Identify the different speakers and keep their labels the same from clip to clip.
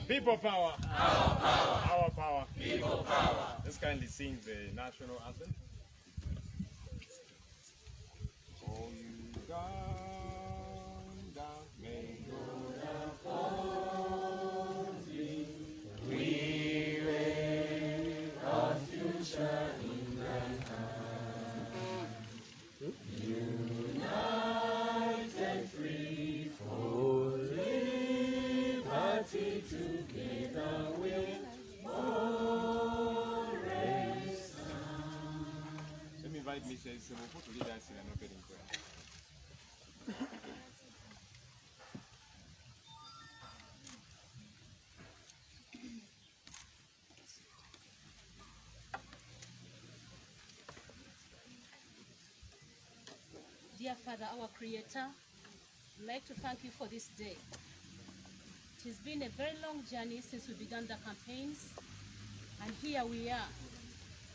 Speaker 1: People power. Our power. Our power. People power. Let's kindly sing the national anthem. Oh, Uganda, may God uphold thee. We lay our future in thy hand. United, free for liberty, together we'll always stand. Let me invite Mrs. Semopo to lead us in an opening prayer.
Speaker 2: Dear Father, our Creator, I'd like to thank you for this day. It has been a very long journey since we began the campaigns, and here we are,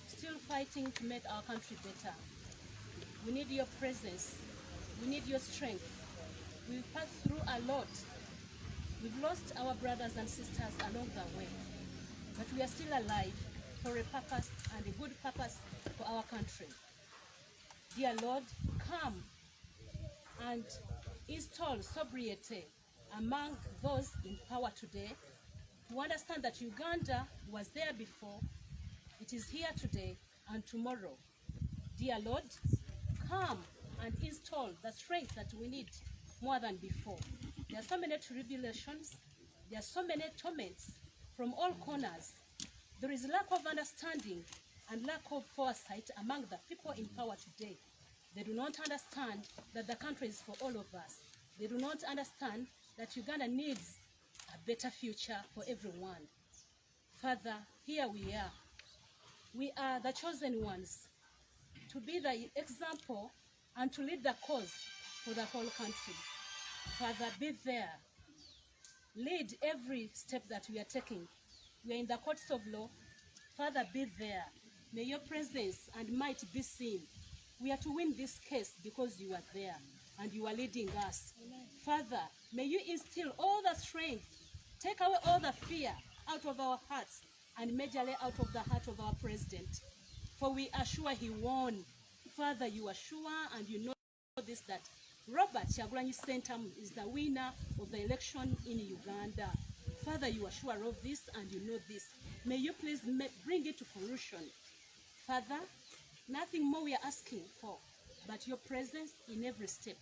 Speaker 2: still fighting to make our country better. We need your presence. We need your strength. We've passed through a lot. We've lost our brothers and sisters along the way, but we are still alive for a purpose, and a good purpose for our country. Dear Lord, come and install sobriety among those in power today, to understand that Uganda was there before, it is here today and tomorrow. Dear Lord, come and install the strength that we need more than before. There are so many tribulations, there are so many torments from all corners. There is lack of understanding and lack of foresight among the people in power today. They do not understand that the country is for all of us. They do not understand that Uganda needs a better future for everyone. Father, here we are. We are the chosen ones to be the example and to lead the cause for the whole country. Father, be there. Lead every step that we are taking. We are in the courts of law. Father, be there. May your presence and might be seen. We are to win this case because you are there and you are leading us. Amen. Father, may you instill all the strength, take away all the fear out of our hearts, and majorly out of the heart of our president. For we are sure he won. Father, you are sure and you know this, that Robert Kyagulanyi is the winner of the election in Uganda. Father, you are sure of this and you know this. May you please bring it to fruition. Father, nothing more we are asking for but your presence in every step.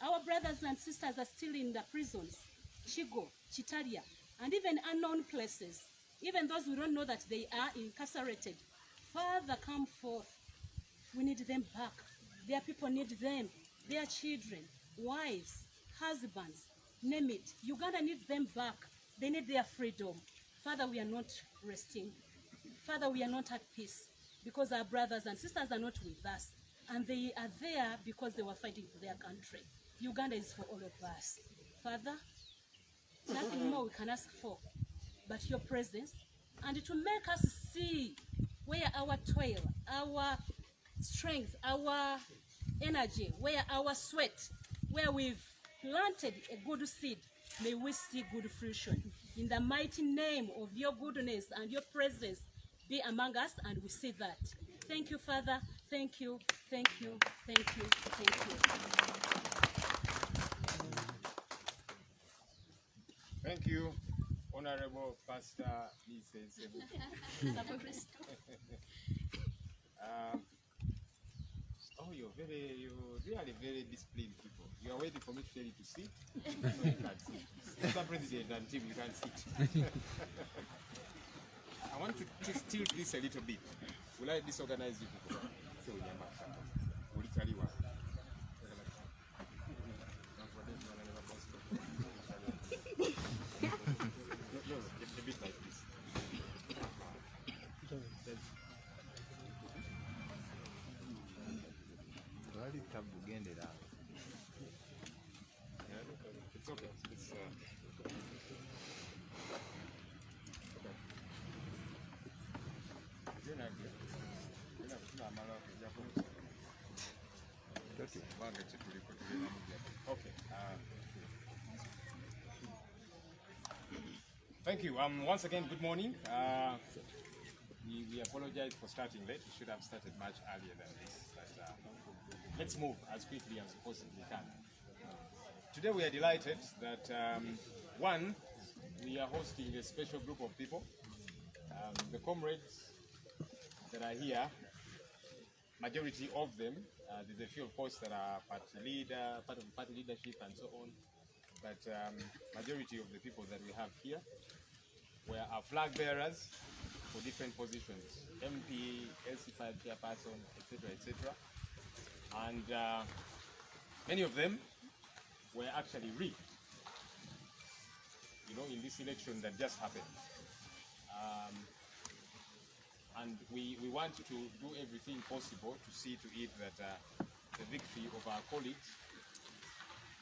Speaker 2: Our brothers and sisters are still in the prisons, Chigo, Chitalia, and even unknown places. Even those we don't know that they are incarcerated. Father, come forth. We need them back. Their people need them. Their children, wives, husbands, name it. Uganda needs them back. They need their freedom. Father, we are not resting. Father, we are not at peace because our brothers and sisters are not with us. And they are there because they were fighting for their country. Uganda is for all of us. Father, nothing more we can ask for but your presence, and to make us see where our toil, our strength, our energy, where our sweat, where we've planted a good seed, may we see good fruition. In the mighty name of your goodness and your presence be among us, and we see that. Thank you, Father. Thank you, thank you, thank you, thank you.
Speaker 1: Thank you, Honorable Pastor Mrs. Oh you're really very disciplined people. You are waiting for me to tell you to sit. You can't sit. Mr. President and team, you can't sit. I want to tilt this a little bit. Will I disorganize you people? A bit like this. It's okay. It's okay. Thank you. Once again, good morning. We apologize for starting late. We should have started much earlier than this. But let's move as quickly as we possibly can. Today we are delighted that one, we are hosting a special group of people. The comrades that are here, majority of them, there's a few of course that are part of party leadership and so on, but majority of the people that we have here are flag bearers for different positions, MP, LC5 chairperson, etc., etc. And many of them were actually rigged, in this election that just happened. And we want to do everything possible to see to it that the victory of our colleagues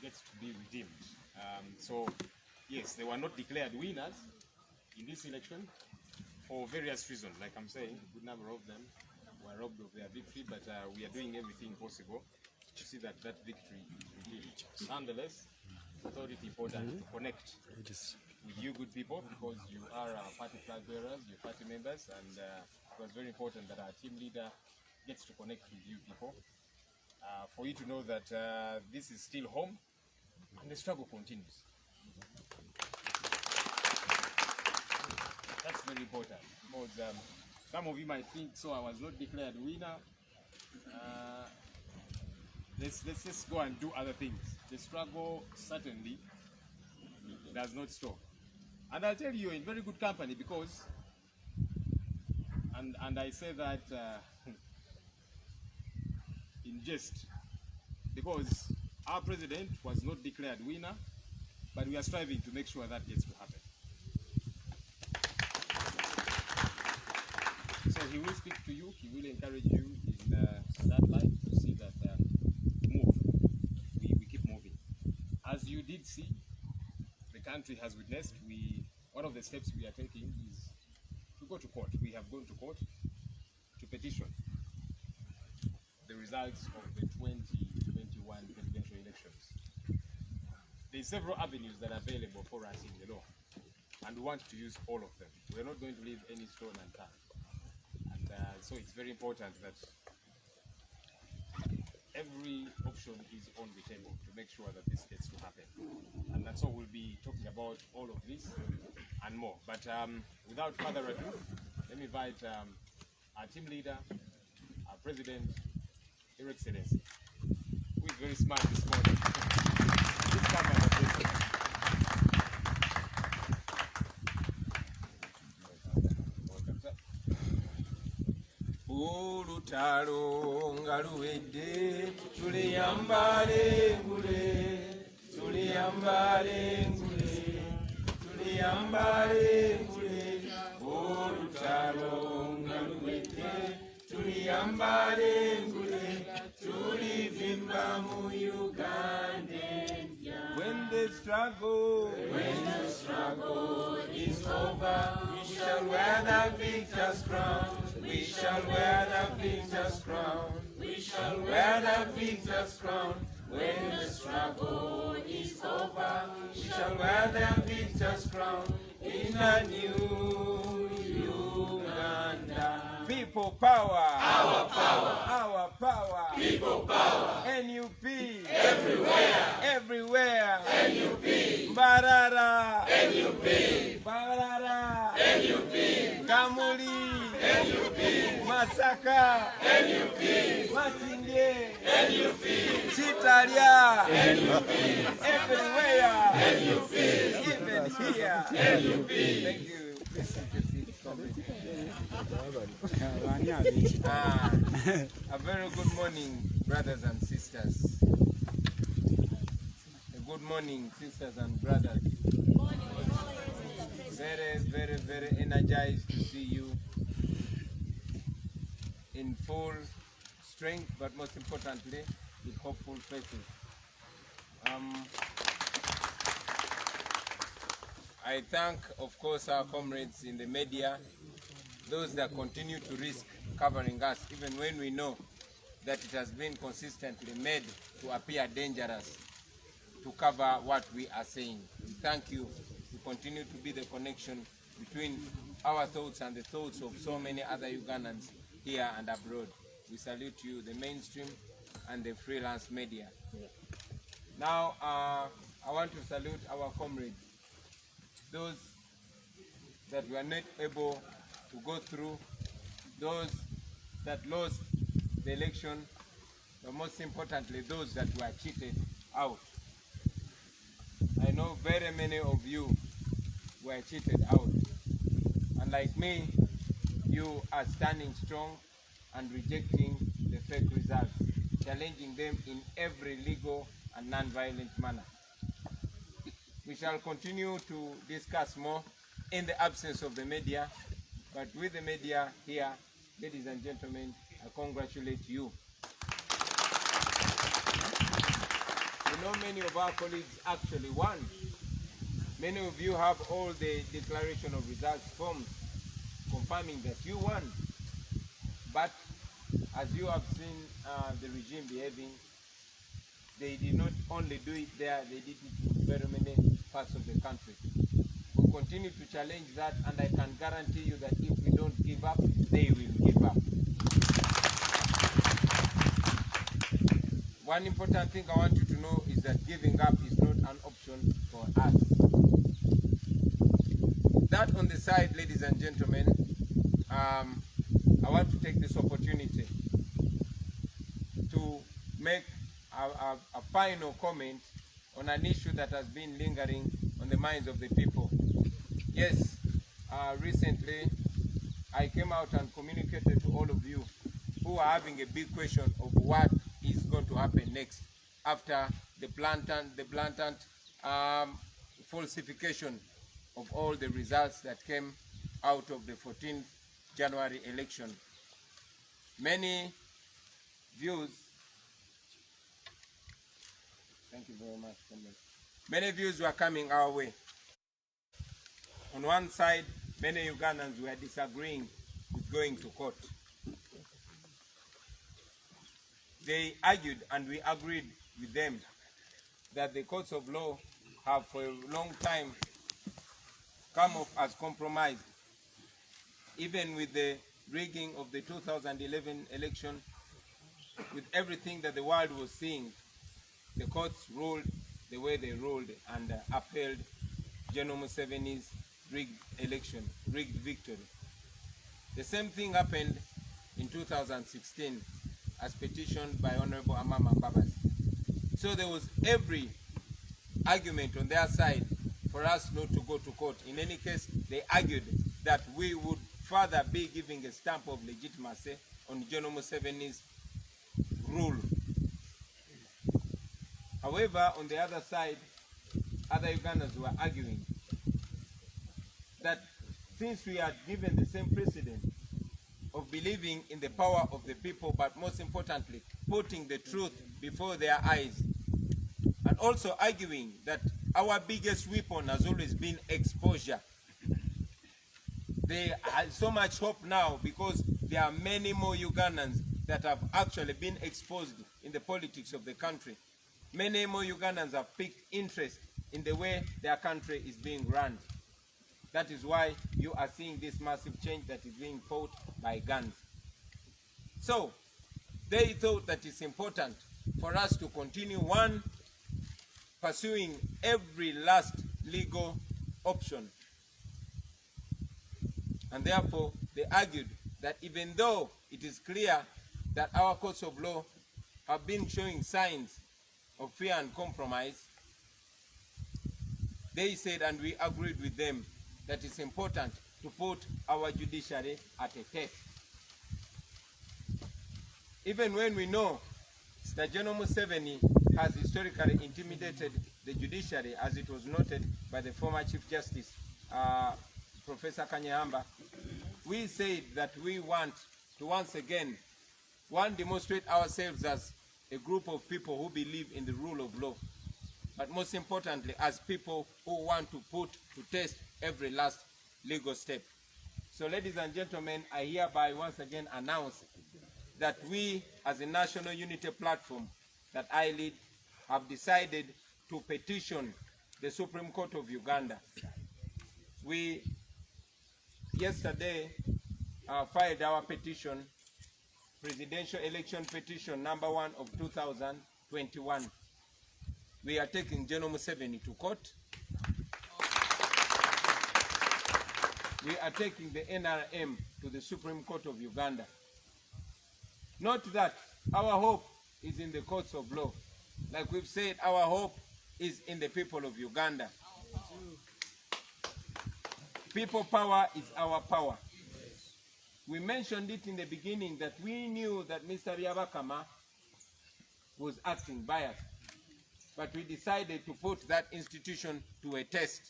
Speaker 1: gets to be redeemed. So, yes, they were not declared winners in this election for various reasons. Like I'm saying, a good number of them were robbed of their victory, but we are doing everything possible to see that victory is redeemed. Nonetheless, I thought it important to connect with you good people, because you are our party flag bearers, your party members, and it was very important that our team leader gets to connect with you people, for you to know that this is still home and the struggle continues. That's very important, because some of you might think, so I was not declared winner, let's just go and do other things. The struggle certainly does not stop. And I'll tell you, in very good company, because, and I say that in jest, because our president was not declared winner, but we are striving to make sure that gets to happen. So he will speak to you, he will encourage you in that light to see that we keep moving. As you did see, the country has witnessed, one of the steps we are taking is to go to court. We have gone to court to petition the results of the 2021 presidential elections. There are several avenues that are available for us in the law, and we want to use all of them. We are not going to leave any stone unturned. And so it's very important that every option is on the table to make sure that this gets to happen. And that's all we'll be talking about, all of this and more. But without further ado, let me invite our team leader, our president, Your Excellency, who is very smart this morning. Please come and address us.
Speaker 3: Ulutalo ngaluwedde tuliyambale ngule tuliyambale ngule tuliyambale ngule ulutalo ngaluwedde tuliyambale ngule tulivimba mu Uganda. When the struggle is over, we shall wear the victor's crown. We shall wear the victor's crown. We shall wear the victor's crown. When the struggle is over, we shall wear the victor's crown in a new Uganda. People power. Our power. Our power. People power. NUP. Everywhere. Everywhere. NUP. Barara. NUP. Barara. NUP. Kamuli. NUP. Masaka. NUP. Matinde. Chitalia, everywhere, even here. Thank you. A very good morning, brothers and sisters. A good morning, sisters and brothers. Very, very, very energized to see you in full strength, but most importantly, with hopeful faces. I thank, of course, our comrades in the media, those that continue to risk covering us, even when we know that it has been consistently made to appear dangerous to cover what we are saying. We thank you. You continue to be the connection between our thoughts and the thoughts of so many other Ugandans here and abroad. We salute you, the mainstream and the freelance media. Now, I want to salute our comrades, those that were not able to go through, those that lost the election, but most importantly, those that were cheated out. I know very many of you were cheated out. And like me, you are standing strong and rejecting the fake results, challenging them in every legal and non-violent manner. We shall continue to discuss more in the absence of the media, but with the media here, ladies and gentlemen, I congratulate you. You know, many of our colleagues actually won. Many of you have all the declaration of results forms confirming that you won. But as you have seen the regime behaving, they did not only do it there, they did it in very many parts of the country. We'll continue to challenge that, and I can guarantee you that if we don't give up, they will give up. One important thing I want you to know is that giving up is not an option for us. That on the side, ladies and gentlemen, I want to take this opportunity to make a final comment on an issue that has been lingering on the minds of the people. Yes, recently I came out and communicated to all of you who are having a big question of what is going to happen next after the blatant falsification of all the results that came out of the 14th January election. Many views, thank you very much, comrade. Many views were coming our way. On one side, many Ugandans were disagreeing with going to court. They argued, and we agreed with them, that the courts of law have for a long time come off as compromised. Even with the rigging of the 2011 election, with everything that the world was seeing, the courts ruled the way they ruled and upheld General Museveni's rigged election, rigged victory. The same thing happened in 2016 as petitioned by Honorable Amama Mbabazi. So there was every argument on their side for us not to go to court. In any case, they argued that we would further be giving a stamp of legitimacy on General Museveni's rule. However, on the other side, other Ugandans were arguing that since we had given the same precedent of believing in the power of the people, but most importantly, putting the truth before their eyes, and also arguing that our biggest weapon has always been exposure. There are so much hope now because there are many more Ugandans that have actually been exposed in the politics of the country. Many more Ugandans have picked interest in the way their country is being run. That is why you are seeing this massive change that is being fought by guns. So, they thought that it's important for us to continue, one, pursuing every last legal option. And therefore, they argued that even though it is clear that our courts of law have been showing signs of fear and compromise, they said, and we agreed with them, that it's important to put our judiciary at a test. Even when we know that General Museveni has historically intimidated the judiciary, as it was noted by the former Chief Justice, Professor Kanyamba, we said that we want to once again, demonstrate ourselves as a group of people who believe in the rule of law, but most importantly, as people who want to put to test every last legal step. So, ladies and gentlemen, I hereby once again announce that we, as a national unity platform that I lead, have decided to petition the Supreme Court of Uganda. We yesterday filed our petition, Presidential Election Petition number 1 of 2021. We are taking General Museveni to court. We are taking the NRM to the Supreme Court of Uganda. Note that our hope is in the courts of law. Like we've said, our hope is in the people of Uganda. People power is our power. We mentioned it in the beginning that we knew that Mr. Byabakama was acting biased, but we decided to put that institution to a test,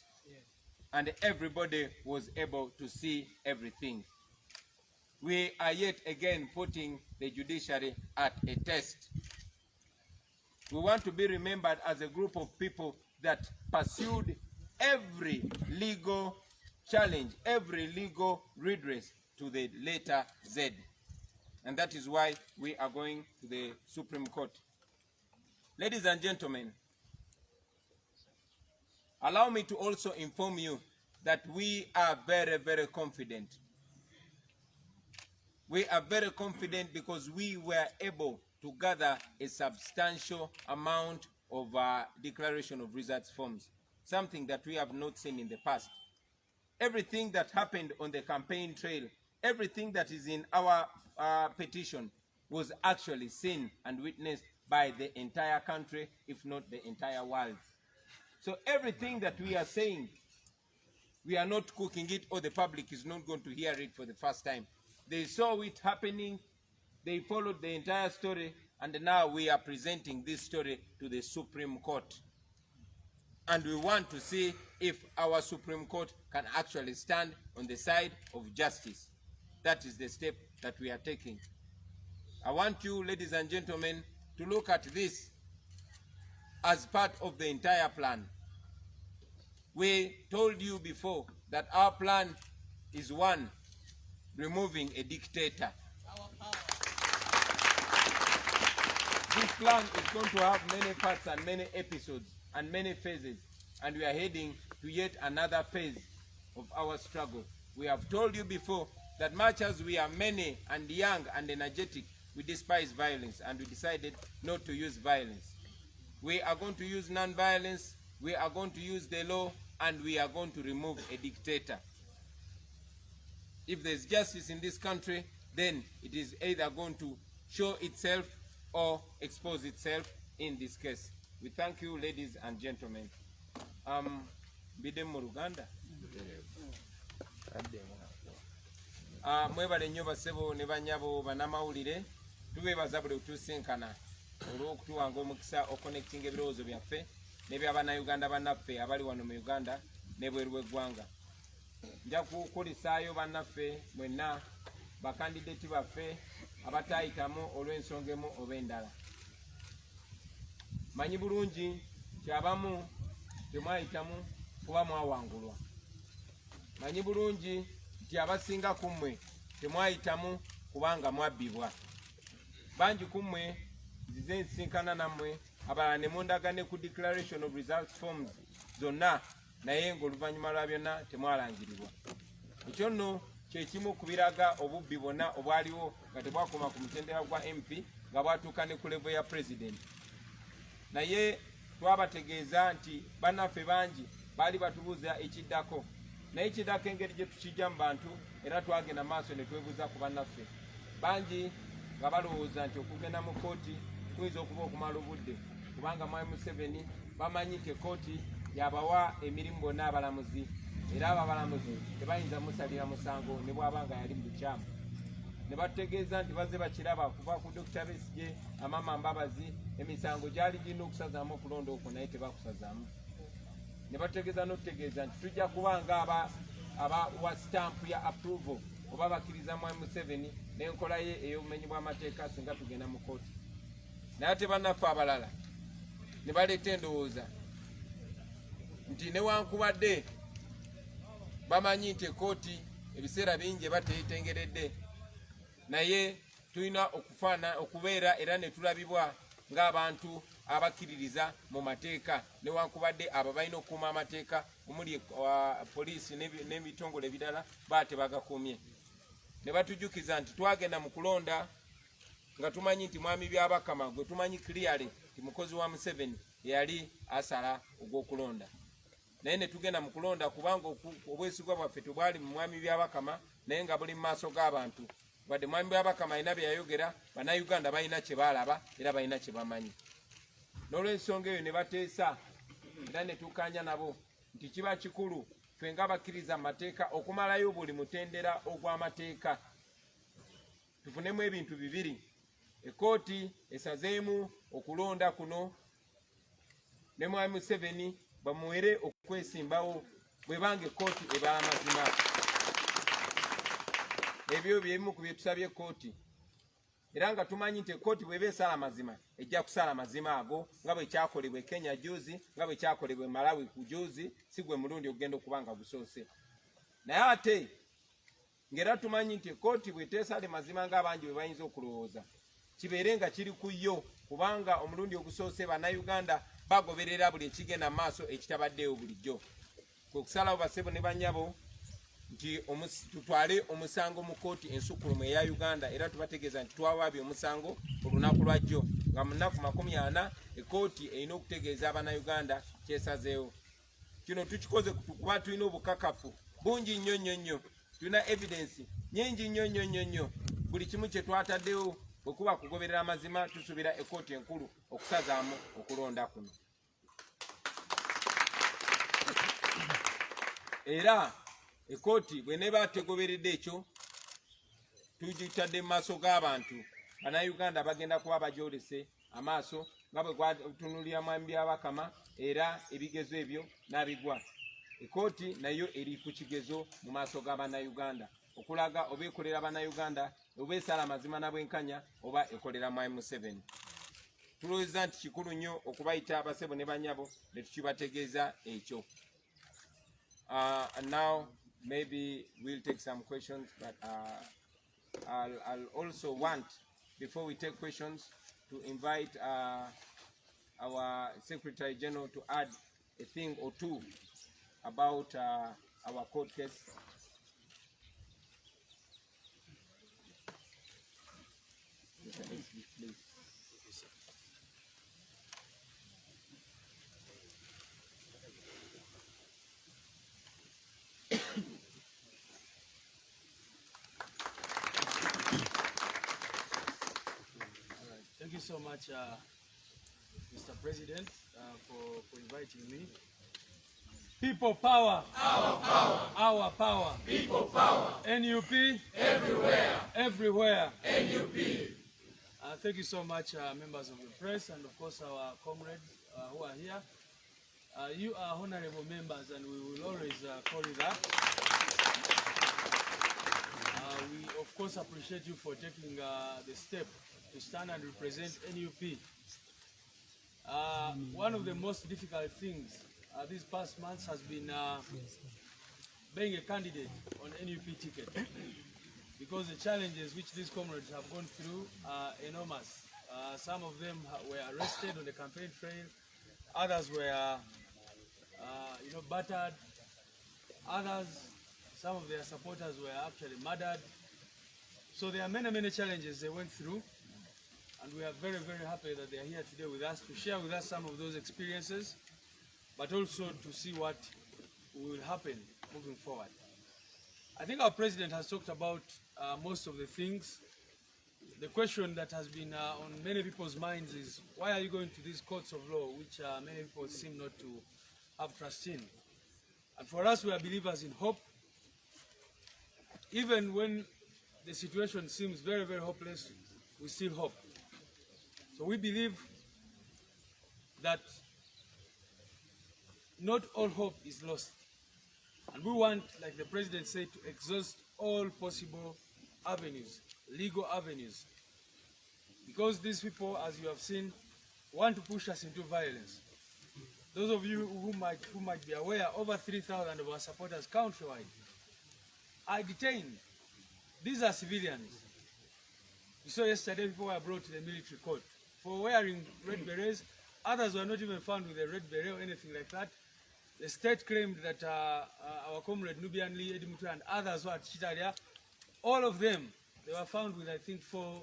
Speaker 3: and everybody was able to see everything. We are yet again putting the judiciary at a test. We want to be remembered as a group of people that pursued every legal challenge, every legal redress to the letter Z. And that is why we are going to the Supreme Court. Ladies and gentlemen, allow me to also inform you that we are very, very confident. We are very confident because we were able to gather a substantial amount of declaration of results forms, something that we have not seen in the past. Everything that happened on the campaign trail, everything that is in our petition was actually seen and witnessed by the entire country, if not the entire world. So everything that we are saying, we are not cooking it, or the public is not going to hear it for the first time. They saw it happening, they followed the entire story, and now we are presenting this story to the Supreme Court. And we want to see if our Supreme Court can actually stand on the side of justice. That is the step that we are taking. I want you, ladies and gentlemen, to look at this as part of the entire plan. We told you before that our plan is one, removing a dictator. This plan is going to have many parts and many episodes and many phases, and we are heading to yet another phase of our struggle. We have told you before that much as we are many and young and energetic, we despise violence, and we decided not to use violence. We are going to use non-violence, we are going to use the law, and we are going to remove a dictator. If there's justice in this country, then it is either going to show itself or expose itself in this case. We thank you, ladies and gentlemen. Bide mu Luganda. Mwebale nnyo basebo ne banyabo banamawulire, tubeebaza buli otusinkana olw'okutuwanga omukisa oconnecting ebirowoozo byaffe n'eby'abannayuganda bannaffe abali wano mu Uganda n'ebweru w'eggwanga. Nja kukulisaayo bannaffe mwenna bakandideti baffe abataayitamu olw'ensonga emu oba endala. Manyi bulungi nti abamu temwayitamu kuba mwawangulwa. Manyi bulungi nti abasinga ku mmwe temwayitamu kubanga mwabbibwa. Bangi ku mmwe nzize nsinkana nammwe, abalala ne mundagane ku declaration of results forms zonna, naye ng'oluvannyuma lwa byonna temwalangirirwa. Ekyo nno kye kimu ku biraga obubbi bwonna obwaliwo nga tebwakoma ku mutendera gwa MP nga bwatuuka ne ku level ya president. Naye twabategeeza nti bannaffe bangi baali batubuuza ekiddako, naye ekiddako engeri gye tukijja mu bantu, era twagenda maaso ne twebuuza ku bannaffe bangi nga balowooza nti okugenda mu kooti kuyinza okuba okumala obudde kubanga mwami Museveni bamanyi nti ekkooti yabawa emirimu bonna abalamuzi era abo abalamuzi tebayinza musalira musango ne bw'abanga yali mu bukyamu. Ne batutegeeza nti bazze bakiraba kuva ku Dr. Besigye, Amama Mbabazi, emisango gyali girina okusazaamu okulonda okwo naye tebakusazaamu. Ne batutegeeza n'otutegeeza nti tujja kuba nga abawa stampu ya approval oba bakkiriza mwami Museveni n'enkola ye ey'obumenyi bw'amateeka singa tugenda mu kkooti. Naye ate bannaffe abalala ne baleeta endowooza nti newankubadde bamanyi nti ekkooti ebiseera bingi eba teyitengeredde, naye tulina okubeera era ne tulabibwa ng'abantu abakkiririza mu mateeka newankubadde abo balina okukuuma amateeka omuli poliisi n'ebitongole ebirala baba tebagakuumye. Ne batujjukiza nti twagenda mu kulonda nga tumanyi nti mwami Byabakama gwe tumanyi clearly nti mukozi wa Museveni yali asala ogw'okulonda. Naye ne tugenda mu kulonda kubanga obwesigwa bwaffe tebwali mu mwami Byabakama naye nga buli mu maaso g'abantu. Wadde mwami Byabakama alina bye yayogera, bannayuganda balina kye baalaba era balina kye bamanyi. N'olw'ensonga eyo ne bateesa era ne tukkaanya nabo nti kiba kikulu ffe nga bakkiriza amateeka okumalayo buli mutendera ogw'amateeka. Tufunemu ebintu bibiri: ekkooti esazeemu okulonda kuno ne mwami Museveni bamuwere okwesimbawo bwe banga ekkooti ebala mazima. Ebyo by'ebimu ku bye tusabye ekkooti, era nga tumanyi nti ekkooti bw'eba esala mazima ejja kusala mazima ago nga bwe kyakolebwa e Kenya juzi, nga bwe kyakolebwa e Malawi ku juzi, si gwe mulundi ogenda okuba nga gusoose. Naye ate ng'era tumanyi nti ekkooti bw'eteesale mazima ng'abangi bwe bayinza okulowooza, kibeere nga kiri ku yo kubanga omulundi ogusoose bannayuganda bagoberera buli ekigenda mu maaso ekitabaddeyo bulijjo. Kwe kusalawo bassebo ne bannyabo nti tutwale omusango mu kkooti ensukkulumu eya Uganda era tubategeeza nti twawaabye omusango olunaku lwa jjo nga mu nnaku 40 ekkooti erina okutegeeza abannayuganda kyesazeewo. Kino tukikoze kuba tulina obukakafu bungi nnyo nnyo nnyo, tulina evidensi nyingi nnyo nnyo nnyo nnyo. Buli kimu kye twataddewo bwe kuba kugoberera amazima tusuubira ekkooti enkulu okusazaamu okulonda kuno. Era ekkooti bw'eneba tegoberedde ekyo tugitadde mu maaso g'abantu. Bannayuganda bagenda kuba bagyolese amaaso nga bwe gwatunulira mwami Byabakama era ebigezo ebyo n'abigwa. Ekkooti nayo eri ku kigezo mu maaso g'abannayuganda okulaga oba ekolera bannayuganda oba esala amazima na bwenkanya oba ekolera mwami Museveni. Tulowooza nti kikulu nnyo okubayita abassebo ne bannyabo ne tukibategeeza ekyo. And now maybe we'll take some questions, but I'll also want, before we take questions, to invite our Secretary General to add a thing or two about our court case. Please.
Speaker 4: Thank you so much, Mr. President, for inviting me. People power. Our power. Our power. People power. NUP. Everywhere. Everywhere. NUP. Thank you so much, members of the press, and of course our comrades who are here. You are honorable members, and we will always call you that. We of course appreciate you for taking the step to stand and represent NUP. One of the most difficult things these past months has been being a candidate on NUP ticket, because the challenges which these comrades have gone through are enormous. Some of them were arrested on the campaign trail, others were battered, others, some of their supporters were actually murdered. So there are many, many challenges they went through, and we are very, very happy that they are here today with us to share with us some of those experiences, but also to see what will happen moving forward. I think our president has talked about most of the things the question that has been on many people's minds is, why are you going to these courts of law, which many people seem not to have trust in? And for us, we are believers in hope. Even when the situation seems very, very hopeless, we still hope. So we believe that not all hope is lost. And we want, like the President said, to exhaust all possible avenues, legal avenues. Because these people, as you have seen, want to push us into violence. Those of you who might be aware, over 3,000 of our supporters countrywide are detained. These are civilians. You saw yesterday people were brought to the military court for wearing red berets. Others were not even found with a red beret or anything like that. The state claimed that our comrade Nubian Lee, Eddie Mutu, and others were at Chitaria. All of them, they were found with, I think, 4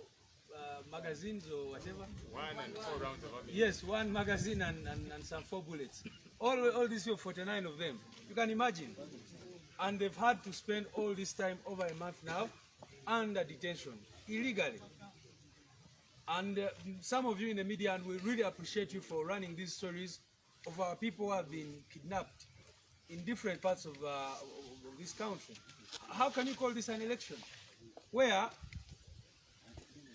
Speaker 4: magazines or whatever.
Speaker 1: 1 and 4 rounds of ammunition.
Speaker 4: Yes, 1 magazine and some 4 bullets. All these were 49 of them. You can imagine. And they've had to spend all this time, over a month now, under detention, illegally. And some of you in the media, and we really appreciate you for running these stories of our people who have been kidnapped in different parts of this country. How can you call this an election? Where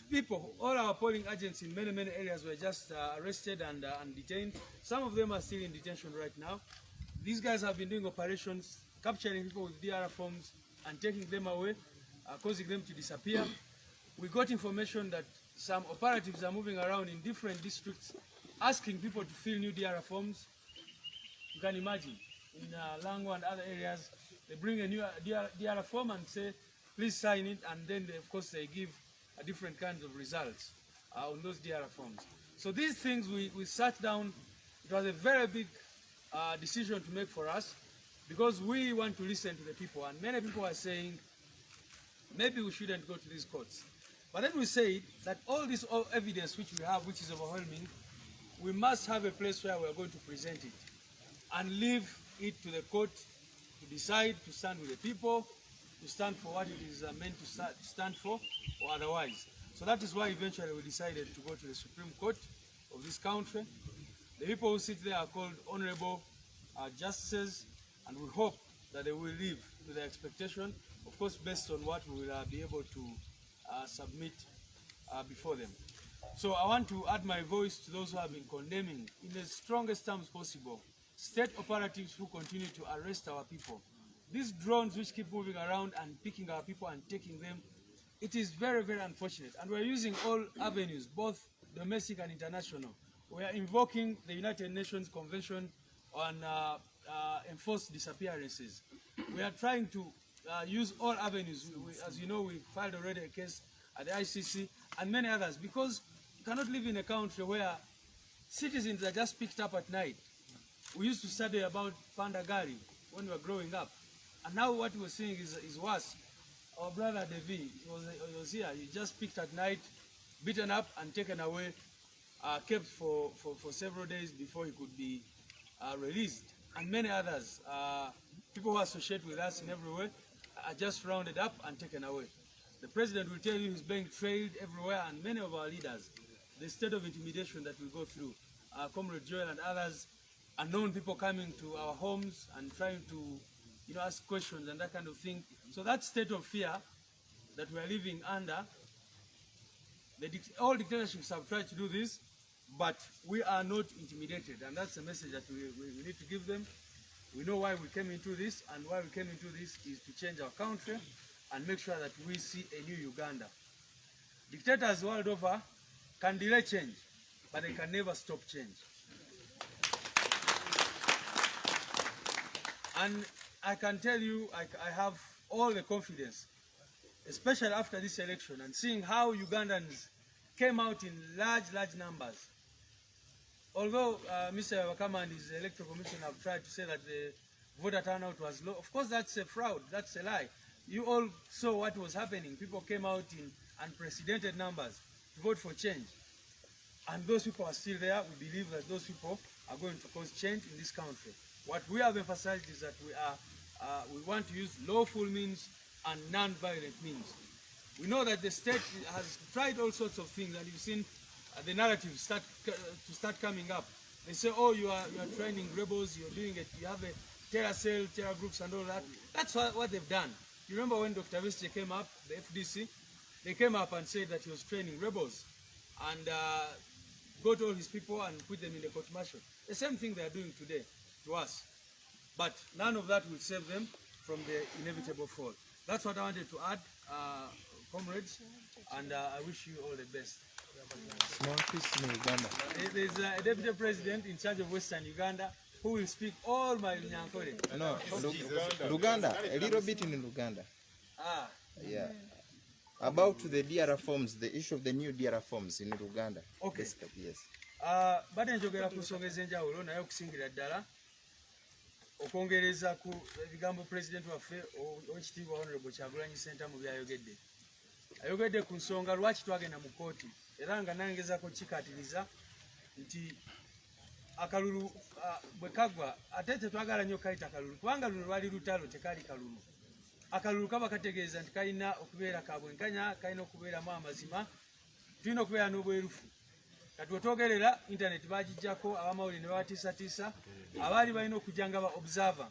Speaker 4: people, all our polling agents in many, many areas were just arrested and detained. Some of them are still in detention right now. These guys have been doing operations, capturing people with DR forms and taking them away, causing them to disappear. We got information that some operatives are moving around in different districts, asking people to fill new DR forms. You can imagine, in Lango and other areas, they bring a new DR form and say, please sign it, and then of course they give different kinds of results on those DR forms. So these things we sat down. It was a very big decision to make for us, because we want to listen to the people, and many people are saying maybe we shouldn't go to these courts. But then we said that all this evidence which we have, which is overwhelming, we must have a place where we are going to present it and leave it to the court to decide to stand with the people, to stand for what it is meant to stand for, or otherwise. So that is why eventually we decided to go to the Supreme Court of this country. The people who sit there are called honorable justices, and we hope that they will live to their expectation, of course based on what we will be able to submit before them. So I want to add my voice to those who have been condemning in the strongest terms possible state operatives who continue to arrest our people. These drones which keep moving around and picking our people and taking them, it is very, very unfortunate. And we're using all avenues, both domestic and international. We are invoking the United Nations Convention on Enforced Disappearances. We are trying to use all avenues. As you know, we filed already a case at the ICC and many others, because you cannot live in a country where citizens are just picked up at night. We used to study about Pandagari when we were growing up, and now what we're seeing is worse. Our brother Devi, he was here, he just picked at night, beaten up and taken away, kept for several days before he could be released. And many others, people who associate with us in every way, are just rounded up and taken away. The President will tell you he's being trailed everywhere, and many of our leaders, the state of intimidation that we go through, Comrade Joel and others, unknown people coming to our homes and trying to ask questions and that kind of thing. So that state of fear that we are living under, all dictatorships have tried to do this, but we are not intimidated, and that's the message that we need to give them. We know why we came into this, and why we came into this is to change our country and make sure that we see a new Uganda. Dictators world over can delay change, but they can never stop change. And I can tell you, I have all the confidence, especially after this election, and seeing how Ugandans came out in large numbers. Although Mr. Wakama and his electoral commission have tried to say that the voter turnout was low, of course that's a fraud, that's a lie. You all saw what was happening. People came out in unprecedented numbers to vote for change. And those people are still there. We believe that those people are going to cause change in this country. What we have emphasized is that we want to use lawful means and non-violent means. We know that the state has tried all sorts of things, and you've seen the narrative start coming up. They say, oh, you are training rebels, you're doing it, you have a terror cell, terror groups and all that. That's what they've done. You remember when Dr. Viste came up, the FDC, they came up and said that he was training rebels and got all his people and put them in the court martial. The same thing they are doing today to us. But none of that will save them from the inevitable fall. That's what I wanted to add, comrades, and I wish you all the best.
Speaker 3: Small piece in Uganda.
Speaker 4: There's a deputy president in charge of Western Uganda who will speak all my Nyankore.
Speaker 3: No, Luganda, a little bit in Luganda.
Speaker 4: Ah.
Speaker 3: Yeah. About the DRA forms, the issue of the new DRA forms in Luganda.
Speaker 4: Okay.
Speaker 3: Yes.
Speaker 4: Bade njogera ku nsonga ez'enjawulo naye okusingira ddala okwongereza ku ebigambo president waffe owekitiibwa Honorable Kyagulanyi Ssentamu mu byayogedde. Ayogedde ku nsonga lwaki twagenda mu kooti era nga nangezaako kikatiriza nti akalulu bwe kagwa ate tetwagala nnyo kayita kalulu kubanga luno lwali lutalo tekaali kalulu. Akalulu kaba kategeeza nti kalina okubeera ka bwenkanya, kalina okubeeramu amazima, tulina okubeera n'obwerufu. Kati wetwogerera internet bagijjako abamawulire ne babatiisatiisa abaali balina okujja nga ba observer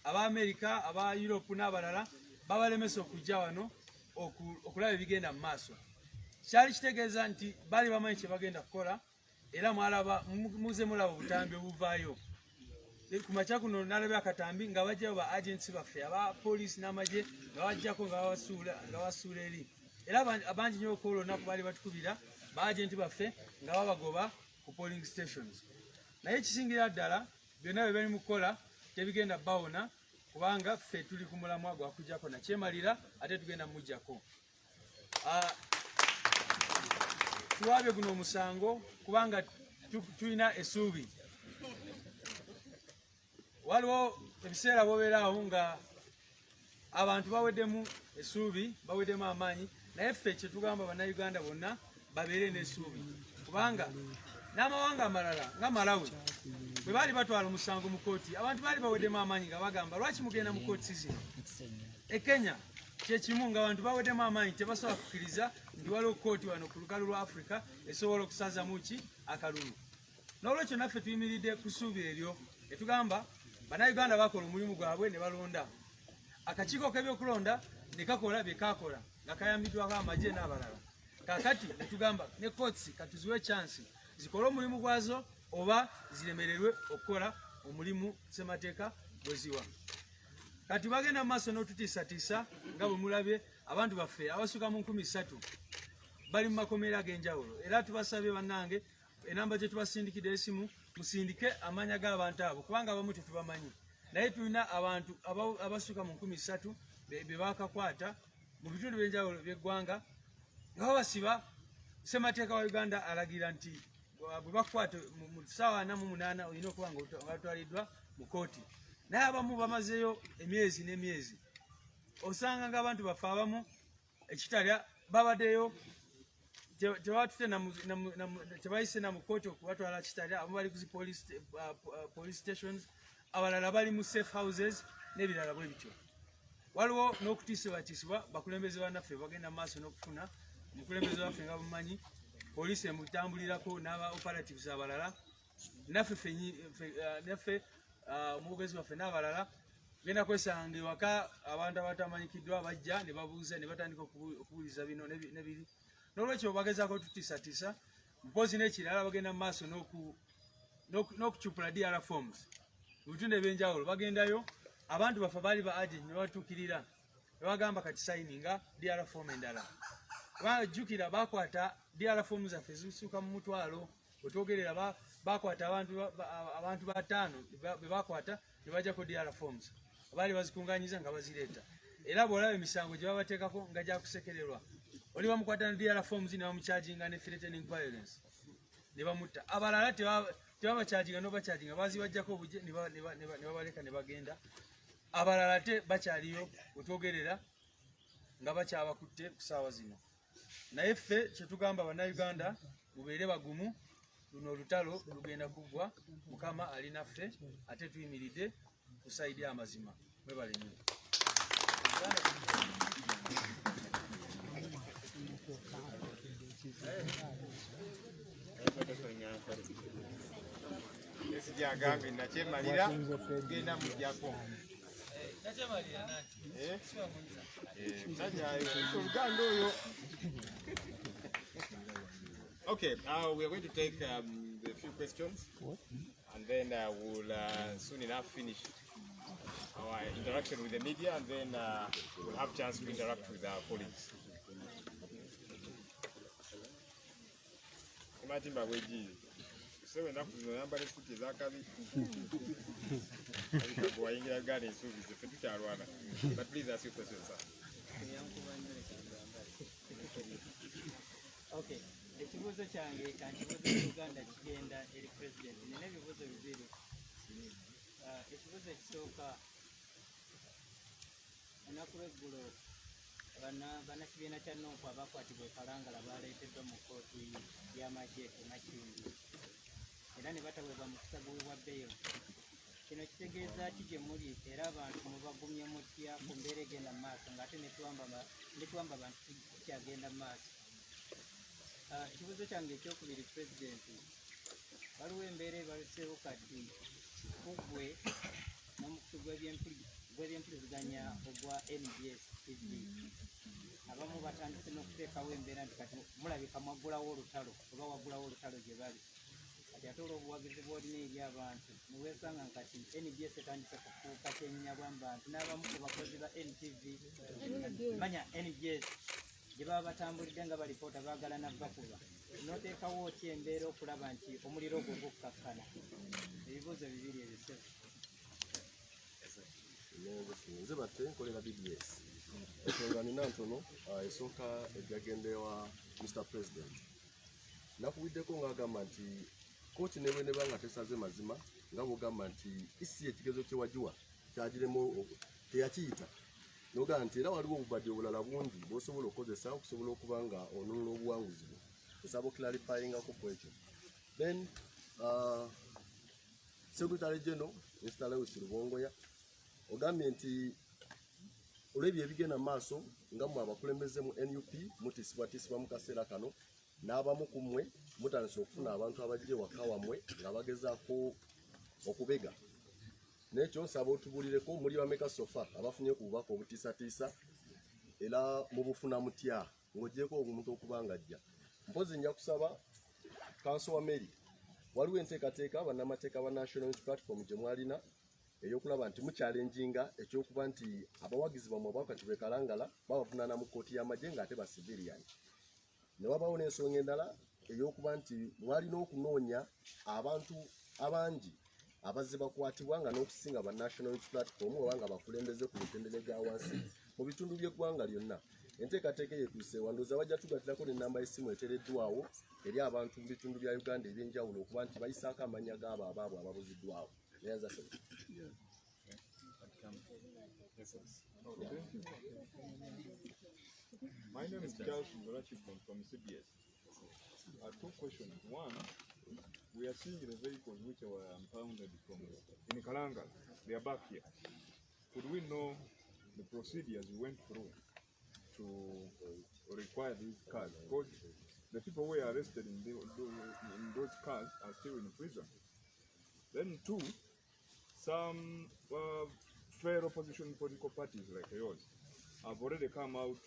Speaker 4: aba America, aba Europe n'abalala babalemesa okujja wano okulaba ebigenda mu maaso. Kyali kitegeeza nti baali bamanyi kye bagenda kukola era mwalaba muze mulaba obutambi obuvaayo. Ku makya kuno nalabye akatambi nga bajjayo ba agency baffe aba poliisi n'amagye nga bajjako nga basuula eri. Era abangi nnyo okwolwo olunaku baali batukubira ba agenti baffe nga babagoba ku polling stations. Naye kisingira ddala byonna bye bali mu kukola tebigenda bawona kubanga ffe tuli ku mulamwa gwakujjako nakyemalira ate tugenda mujjako. Tuwabye guno omusango kubanga tulina essuubi. Waliwo ebiseera bwobeeraawo nga abantu baweddemu essuubi, baweddemu amaanyi, naye ffe kye tugamba bannayuganda bonna babeere n'essuubi kubanga n'amawanga amalala nga Malawi bwe baali batwala omusango mu kooti abantu baali baweddemu amaanyi nga bagamba lwaki mugenda mu kooti zino. E Kenya kyekimu nga abantu baweddemu amaanyi tebasobola kukkiriza nti waliwo kooti wano ku lukalu lwa Africa esobola okusazamu ki akalulu. N'olwekyo naffe tuyimiridde ku ssuubi eryo etugamba bannayuganda bakola omulimu gwabwe ne balonda. Akakiiko k'ebyokulonda ne kakola bye kakola nga kayambiddwako amagye n'abalala. Kakati ne tugamba ne kootsi katuziwe chansi zikole omulimu gwazo oba ziremererwe okukola omulimu ssemateeka bwe ziwa. Kati bagenda mu maaso n'otutiisatiisa nga bwe mulabye abantu baffe abasuka mu 3,000 bali mu makomera ag'enjawulo era tubasabye bannange enamba gye tubasindikidde esimu musindike amanya g'abantu abo kubanga abamu tetubamanyi naye tulina abantu abasuka mu 3,000 be bakakwata mu bitundu by'enjawulo by'eggwanga nga babasiba. Ssemateeka wa Uganda alagira nti bwe bakwata mu ssaawa 48 olina okuba nga batwaliddwa mu kooti. Naye abamu bamazeeyo emyezi n'emyezi. Osanga ng'abantu baffe abamu ekitalya babaddeyo tebayise na mu kooti okubatwala kitalya, abamu bali ku police stations, abalala bali mu safe houses n'ebirala bwe bityo. Waliwo n'okutiisibwatiisibwa bakulembeze bannaffe bagenda maaso n'okufuna omukulembeze waffe nga bumanyi poliisi emutambulirako n'aba operatives abalala naffe omwogezi waffe n'abalala genda kwesanga ewaka abantu abatamanyikiddwa bajja ne babuuza ne batandika okubuuliza bino nebiri. N'olwekyo bagezaako tutiisatiisa mpozi n'ekirala bagenda mu maaso n'okucupula DRA forms mu bitundu eby'enjawulo. Bagendayo abantu baffe baali ba agent ne batuukirira ne bagamba kati sayininga DRA form endala. Jjukira bakwata DRA forms zaffe zisuuka mu 1,000 wetwogerera bakwata abantu 5 be bakwata ne bajjako DRA forms baali bazikunganyiza nga bazireeta. Era bw'olaba emisango gye babateekako nga gyakusekererwa oli bamukwata na DRA forms ne bamucharginga ne threatening violence ne bamutta. Abalala tebabacharginga n'obacharginga bazibajjako obujje ne babaleka ne bagenda. Abalala ate bakyaliyo wetwogerera nga bakyabakutte ku ssaawa zino. Naye ffe kye tugamba bannayuganda mubeere bagumu, luno olutalo lugenda kuggwa, Mukama ali naffe ate tuyimiridde ku sayidi y'amazima. Mwebale nnyo.
Speaker 1: Gambi nachemalira genda mujjako. Okay, we are going to take a few questions, and then we'll soon enough finish our interaction with the media, and then we'll have a chance to interact with our colleagues. So when I'm going to put his akabi, but please ask your questions, sir.
Speaker 5: Okay. Ekibuuzo kyange kankibuuzo Uganda kigenda eri president nina ebibuuzo bibiri. Ekibuuzo ekisooka olunaku lw'eggulo bannakibiina kya Nuupu abakwatibwa e Kalangala baleeteddwa mu kkooti y'amagye e Makindi era ne bataweebwa mukisa guweebwa bbeeyo. Kino kitegeeza ki gye muli era abantu mubagumye mutya ku mbeera egenda mu maaso ng'ate ne tuwamba abantu kikyagenda mu maaso? Ekibuuzo kyange ekyokubiri pulezidenti, waliwo embeera ebaluseewo kati ku ggwe n'omukutu gw'ebyempuliziganya ogwa NBS TV. Abamu batandise n'okuteekawo embeera nti kati mulabika mwaggulawo olutalo oba waggulawo olutalo gye bali. Kati ate olw'obuwagizi bw'olina eri abantu ne weesanga kati NBS etandise kufuuka kyennyinnyabwamu bantu n'abamu ku bakozi ba NTV manya NBS gye baba batambulidde nga balipoota baagala nabbakuba. N'oteekawo ki embeera okulaba nti omuliro ogwo gukkakkana? Ebibuuzo bibiri ebisebo.
Speaker 6: Nze batte nkolera BBS. Ensonga nina ntono esooka ejjagenda ewa Mr. President. Nakubiddeko ng'agamba nti kooti ne bwe ne banga tesaze mazima nga bw'ogamba nti isi ekigezo kye wagiwa kyagiremu teyakiyita. N'ogamba nti era waliwo obubadde obulala bungi bw'osobola okukozesa okusobola okuba nga onunula obuwanguzi bwo. Osaba okularifyingako ku ekyo. Then Secretary General Mr. Lewis Rubongoya ogambye nti olw'ebyo ebigenda mu maaso nga mmwe abakulembeze mu NUP mutisibwatisibwa mu kaseera kano n'abamu ku mmwe mutandise okufuna abantu abajja ewaka wammwe nga bagezaako okubega. N'ekyo nsaba otubulireko muli bameka sofa abafunye ku bubaka obutiisatiisa era mubufuna mutya ng'oggyeko omuntu okuba nga ajja. Mpozi nja kusaba Council wa Mary waliwo enteekateeka bannamateeka ba National Unity Platform gye mwalina ey'okulaba nti mukyalenjinga ekyokuba nti abawagizi bammwe abakwatibwa e Kalangala babavunaana mu kkooti y'amagye ng'ate ba civilian. Ne wabawo n'ensonga endala ey'okuba nti mwalina okunoonya abantu abangi abazze bakwatibwa nga n'okusinga ba National Unity Platform oba nga bakulembeze ku mitendera gya wansi mu bitundu by'eggwanga lyonna. Enteekateeka eyetuuse wandooza bajja tugatirako n'ennamba y'essimu eteereddwawo eri abantu mu bitundu bya Uganda eby'enjawulo okuba nti bayisaako amannya g'abo abaabwe ababuziddwawo.
Speaker 7: My name is Charles from CBS. Two questions. One, we are seeing the vehicles which were impounded from in Kalanga. They are back here. Could we know the procedures you went through to require these cars? Because the people who were arrested in those cars are still in prison. Then two, some fair opposition political parties like yours have already come out.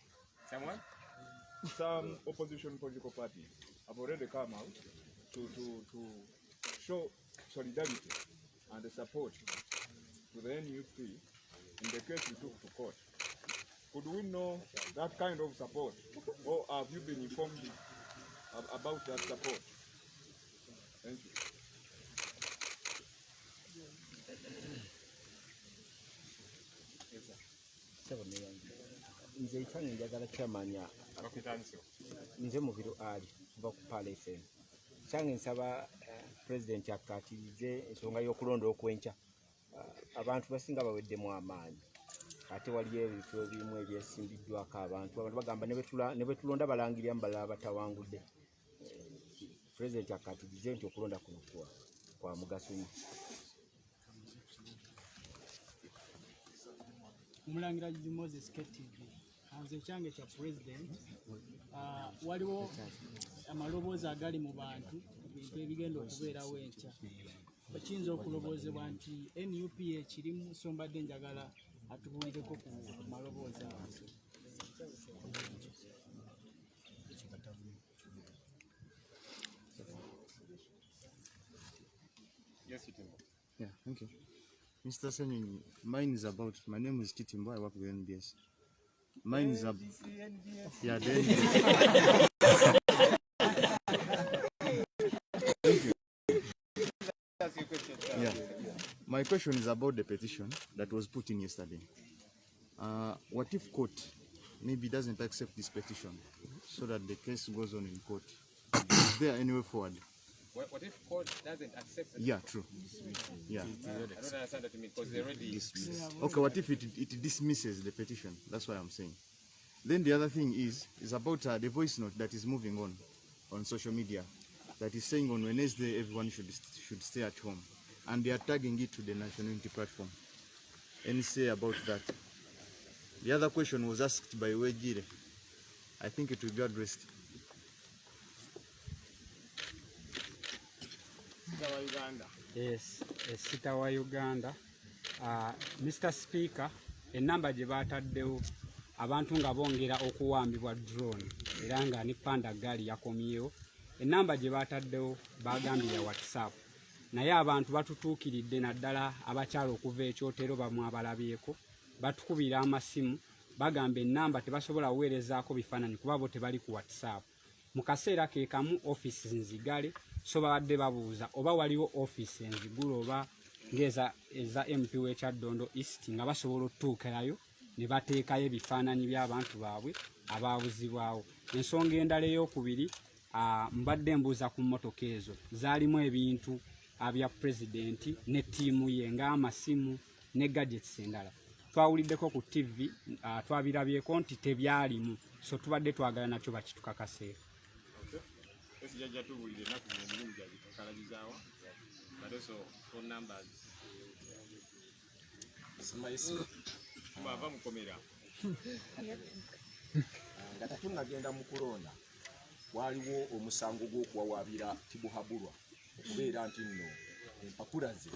Speaker 1: Someone?
Speaker 7: Some opposition political parties have already come out to show solidarity and support to the NUP in the case we took to court. Could we know that kind of support, or have you been informed about that support? Thank you.
Speaker 8: Nze ekifaananyi njagala kyamanya nze Mubiru Ali kuva ku Pala FM. Kyange nsaba pulezidenti akkaatirize ensonga y'okulonda okwenkya. Abantu basinga baweddemu amaanyi ate waliyo ebifo ebimu ebyesimbiddwako abantu bagamba ne bwe tulonda balangiriramu balala batawangudde. Pulezidenti akkaatirize nti okulonda kuno kwa mugaso nnyo.
Speaker 9: Omulangira Moses KTV.
Speaker 5: nze ekyange kya president waliwo amaloboozi agali mu bantu ebintu ebigenda okubeerawo enkya bakiyinza okuloboozebwa nti NUP ekirimu so mbadde njagala atubuulireko ku maloboozi ago.
Speaker 1: Yes, Titimbo.
Speaker 9: Yeah, thank you. Mr. Senyonyi, mine is about, my name is Titimbo, I work with NBS. Mine is about, yeah, the NBS. Thank you.
Speaker 1: That's your question.
Speaker 9: Yeah. My question is about the petition that was put in yesterday. What if court maybe doesn't accept this petition so that the case goes on in court? Is there any way forward?
Speaker 1: What if court doesn't accept it?
Speaker 9: Yeah, true. Yeah.
Speaker 1: I don't understand that to me because they already.
Speaker 9: Okay, what if it dismisses the petition? That's what I'm saying. Then the other thing is about the voice note that is moving on social media, that is saying on Wednesday everyone should stay at home, and they are tagging it to the National Unity Platform. Any say about that? The other question was asked by Wejire. I think it will be addressed.
Speaker 10: Yes, Sita wa Uganda. Mr. Speaker, enamba gye baataddewo abantu nga bongera okuwambibwa drone era nga ne panda gali yakomyewo. Enamba gye baataddewo bagambye ya WhatsApp. Naye abantu batutuukiridde naddala abakyala okuva ekyotero bamwe abalabyeko batukubira amasimu bagamba enamba tebasobola kuweerezaako bifaananyi kuba bo tebali ku WhatsApp. Mu kaseera ke kamu office nzigale so babadde babuuza oba waliwo office enzigule oba ngeza MP w'Ekyaddondo East nga basobola otuukirayo ne bateekayo ebifaananyi by'abantu baabwe abaabuzibwawo. Ensonga endala ey'okubiri mbadde mbuuza ku mmotoka ezo zaalimu ebintu abya pulezidenti ne ttiimu ye ng'amasimu ne gadgets endala. Twawuliddeko ku TV twabirabyeko nti tebyalimu so tubadde twagala nakyo bakitukakaseeko.
Speaker 1: Sijajja tubuulire ennaku emirimu gyabwe tukalagizaawa but also phone numbers bava mukomera
Speaker 11: nga tetunnagenda mu kulonda waliwo omusango gw'okuwawaabira Tibuhaburwa okubeera nti nno empapula ze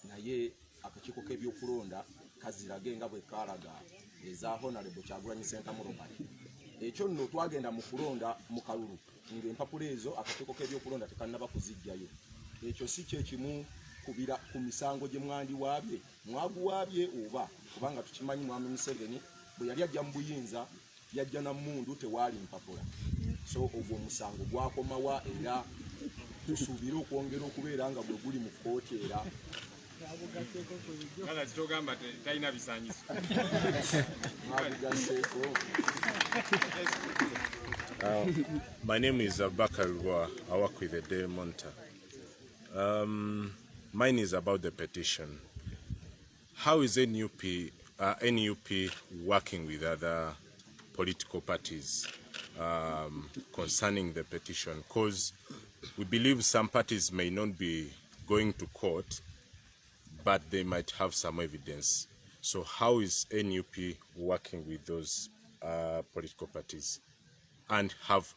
Speaker 11: naye akakiiko k'ebyokulonda kazirage nga bwe kaalaga eza Honorable Kyagulanyi Ssentamulomayi. Ekyo nno twagenda mu kulonda mu kalulu ng'empapula ezo akakiiko k'ebyokulonda tekannaba kuziggyayo. Ekyo si kye kimu kubira ku misango gye mwandiwaabye mwaguwaabye oba kubanga tukimanyi Mwami Museveni bwe yali ajja mu buyinza yajja na mmundu tewaali mpapula. So ogwo omusango gwakomawa era tusuubire okwongera okubeera nga bwe guli mu kkooti era
Speaker 1: kala kitogamba talina bisaanyizo.
Speaker 12: My name is Bakar Lwa. I work with the Daily Monitor. Mine is about the petition. How is NUP working with other political parties concerning the petition? Because we believe some parties may not be going to court, but they might have some evidence. So how is NUP working with those political parties? And have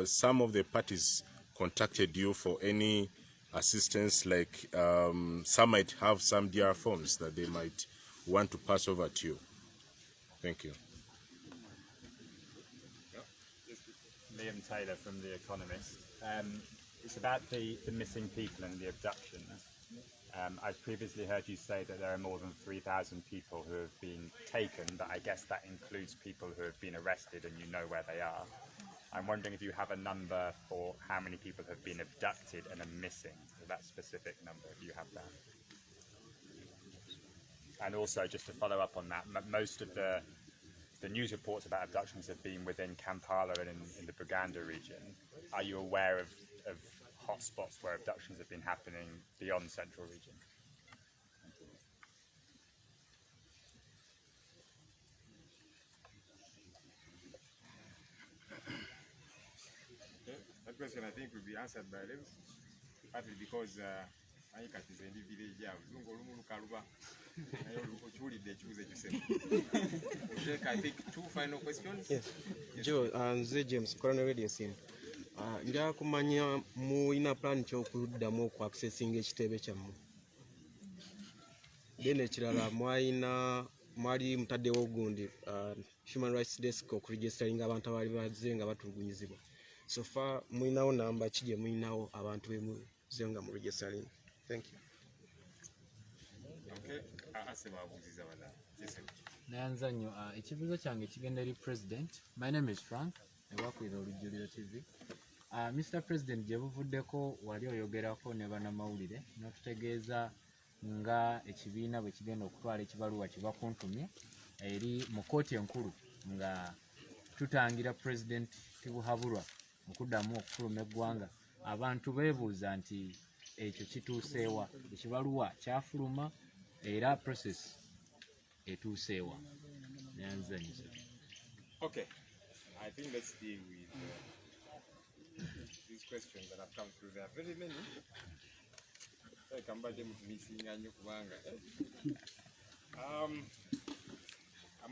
Speaker 12: some of the parties contacted you for any assistance, like some might have some DR forms that they might want to pass over to you? Thank you.
Speaker 13: Liam Taylor from The Economist. It's about the missing people and the abductions. I've previously heard you say that there are more than 3,000 people who have been taken, but I guess that includes people who have been arrested and you know where they are. I'm wondering if you have a number for how many people have been abducted and are missing, that specific number, if you have that. And also, just to follow up on that, most of the news reports about abductions have been within Kampala and in the Buganda region. Are you aware of hotspots where abductions have been happening beyond Central Region?
Speaker 1: Okay. That question I think will be answered by Liv, partly because kati nze ndi village awo zungu olumu lukaluba naye okiwulidde ekibuzo ekisemu. I think 2 final questions.
Speaker 14: Yes. Joe, nze James Colonel Radio Sim. Njagala kumanya muyina plan ky'okuddamu okwaccessinga ekitebe kyammwe. Then ekirala mwali mutaddewo gundi Human Rights Desk okuregisteringa abantu abaali bazze nga batulugunyizibwa. So far muyinawo namba ki gye muyinawo abantu bemuze nga mu registering? Thank you.
Speaker 1: Okay. Asebabuuziza bala. Yes.
Speaker 15: Nayanza nnyo ekibuuzo kyange kigenda eri President. My name is Frank. I work with Olujjuliro TV. Mr. President, gye buvuddeko wali oyogerako ne bannamawulire n'otutegeeza nga ekibiina bwe kigenda okutwala ekibaluwa kibakuntumye eri mu kkooti enkulu nga tutangira President Tibuhaburwa okuddamu okufuluma eggwanga. Abantu beebuuza nti ekyo kituuseewa, ekibaluwa kyafuluma era process etuuseewa. Nayanza nnyo.
Speaker 1: Okay, I think let's deal with these questions that have come through. There are very many. I'm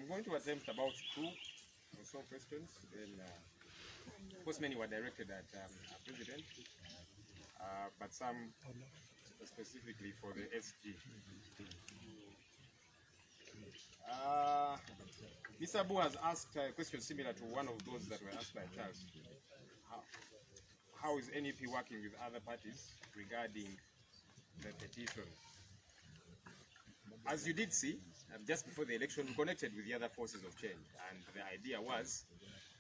Speaker 1: going to attempt about 2 or so questions. Then, of course, many were directed at our President, but some specifically for the SG. Mr. Abu has asked a question similar to one of those that were asked by Charles. How is NEP working with other parties regarding the petition? As you did see, just before the election, we connected with the other forces of change, and the idea was,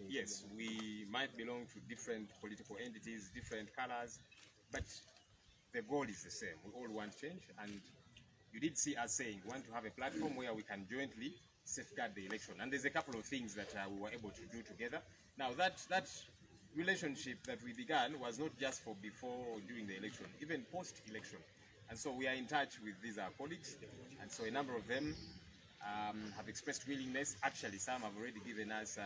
Speaker 1: yes, we might belong to different political entities, different colors, but the goal is the same. We all want change, and you did see us saying we want to have a platform where we can jointly safeguard the election. And there's a couple of things that we were able to do together. Now that relationship that we began was not just for before or during the election, even post-election. And so we are in touch with these colleagues, and so a number of them have expressed willingness. Actually, some have already given us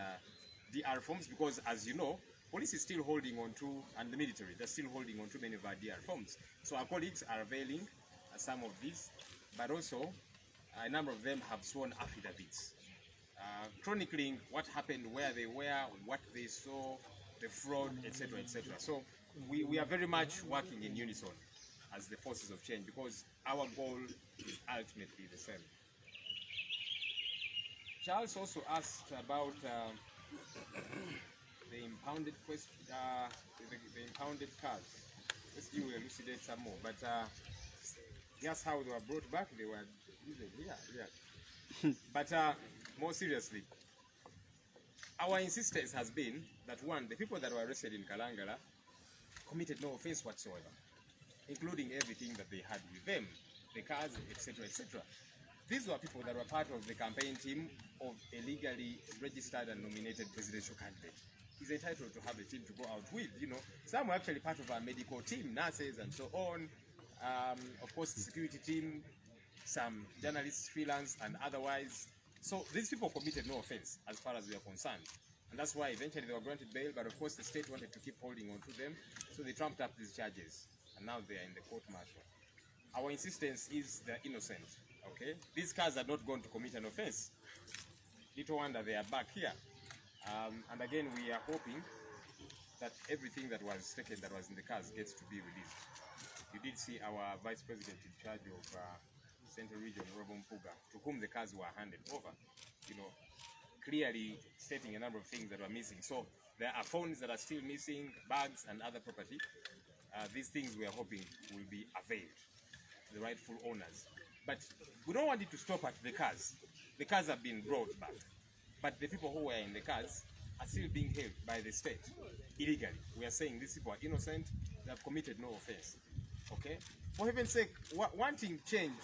Speaker 1: DR forms because, as you know, police is still holding on to, and the military, they're still holding on to many of our DR forms. So our colleagues are availing some of these, but also a number of them have sworn affidavits, chronicling what happened, where they were, what they saw, the fraud, etc., etc. So we are very much working in unison as the forces of change because our goal is ultimately the same. Charles also asked about the impounded the impounded cars. Let's see, we'll elucidate some more. But just how they were brought back, they were yeah. But more seriously, our insistence has been that one, the people that were arrested in Kalangala committed no offense whatsoever, including everything that they had with them, the cars, etc., etc. These were people that were part of the campaign team of a legally registered and nominated presidential candidate. He's entitled to have a team to go out with, you know. Some were actually part of our medical team, nurses and so on. Of course, the security team, some journalists, freelance and otherwise. So these people committed no offense as far as we are concerned. And that's why eventually they were granted bail, but of course the state wanted to keep holding on to them. So they trumped up these charges. And now they are in the court-martial. Our insistence is they're innocent, okay? These cars are not going to commit an offense. Little wonder they are back here. And again, we are hoping that everything that was taken, that was in the cars, gets to be released. You did see our Vice President in charge of Central Region, Robo Mpuga, to whom the cars were handed over, you know, clearly stating a number of things that were missing. So there are phones that are still missing, bags and other property. These things we are hoping will be availed to the rightful owners. But we don't want it to stop at the cars. The cars have been brought back. But the people who were in the cars are still being held by the state illegally. We are saying these people are innocent, they have committed no offense. Okay? For heaven's sake, wanting change,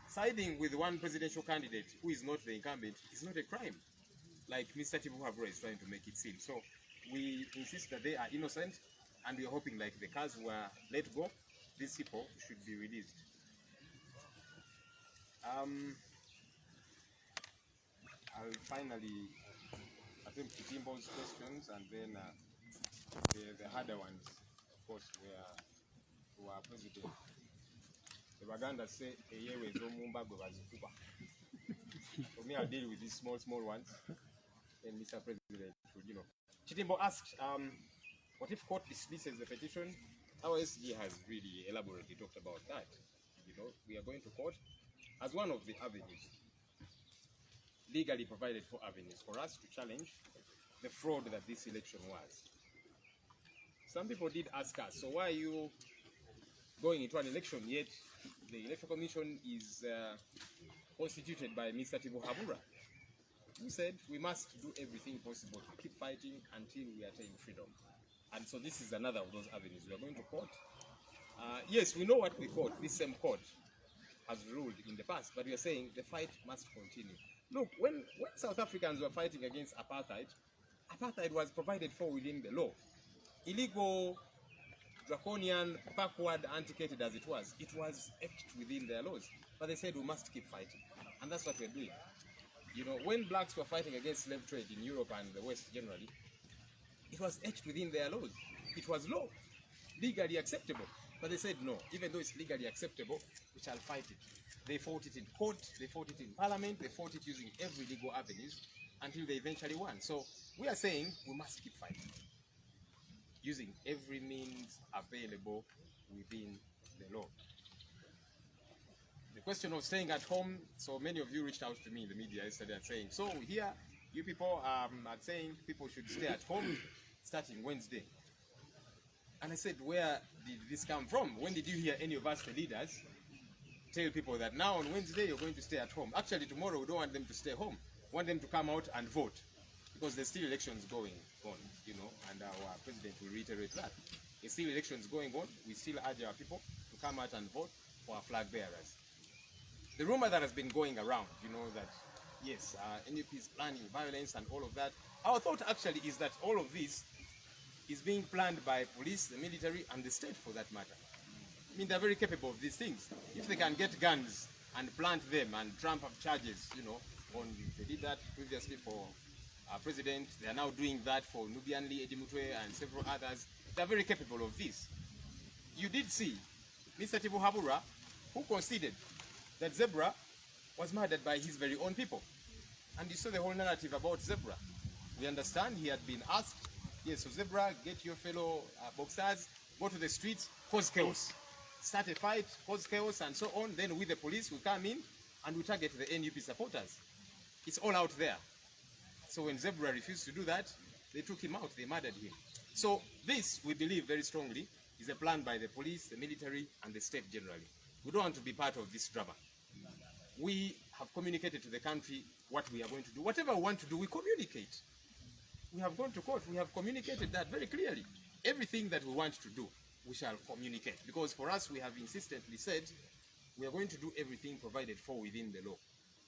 Speaker 1: siding with one presidential candidate who is not the incumbent is not a crime, like Mr. Tibuhaburwa is trying to make it seem. So we insist that they are innocent, and we are hoping, like the cars were let go, these people should be released. I'll finally attempt to Timbo's questions, and then the harder ones, of course, were to our president. The Baganda say, for me, I'll deal with these small ones. And Mr. President, you know. Chitimbo asked, what if court dismisses the petition? Our SG has really elaborately talked about that. You know, we are going to court as one of the avenues, legally provided for avenues for us to challenge the fraud that this election was. Some people did ask us, so why are you going into an election yet the Electoral Commission is constituted by Mr. Tibuhaburwa? We said we must do everything possible to keep fighting until we attain freedom. And so this is another of those avenues. We are going to court. Yes, we know what we court. This same court has ruled in the past, but we are saying the fight must continue. Look, when South Africans were fighting against apartheid, apartheid was provided for within the law. Illegal, draconian, backward, antiquated as it was etched within their laws. But they said we must keep fighting. And that's what we're doing. You know, when blacks were fighting against slave trade in Europe and the West generally, it was etched within their laws. It was law, legally acceptable. But they said no, even though it's legally acceptable, we shall fight it. They fought it in court, they fought it in parliament, they fought it using every legal avenues until they eventually won. So we are saying we must keep fighting, using every means available within the law. The question of staying at home, so many of you reached out to me in the media yesterday and saying, so here, you people are saying people should stay at home starting Wednesday. And I said, where did this come from? When did you hear any of us, the leaders, tell people that now on Wednesday you're going to stay at home? Actually, tomorrow we don't want them to stay home. We want them to come out and vote, because there's still elections going on, you know, and our president will reiterate that. There's still elections going on. We still urge our people to come out and vote for our flag bearers. The rumor that has been going around, you know, that yes, NUP is planning violence and all of that. Our thought actually is that all of this is being planned by police, the military, and the state for that matter. I mean, they're very capable of these things. If they can get guns and plant them and trump up charges, you know, they did that previously for our president. They are now doing that for Nubian Lee Edimutwe and several others. They're very capable of this. You did see Mr. Tibuhaburwa, who conceded that Zebra was murdered by his very own people. And you saw the whole narrative about Zebra. We understand he had been asked, yes, so Zebra, get your fellow boxers, go to the streets, cause chaos. Start a fight, cause chaos, and so on. Then with the police, we come in and we target the NUP supporters. It's all out there. So when Zebra refused to do that, they took him out, they murdered him. So this, we believe very strongly, is a plan by the police, the military, and the state generally. We don't want to be part of this drama. We have communicated to the country what we are going to do. Whatever we want to do, we communicate. We have gone to court, we have communicated that very clearly. Everything that we want to do, we shall communicate. Because for us, we have insistently said, we are going to do everything provided for within the law.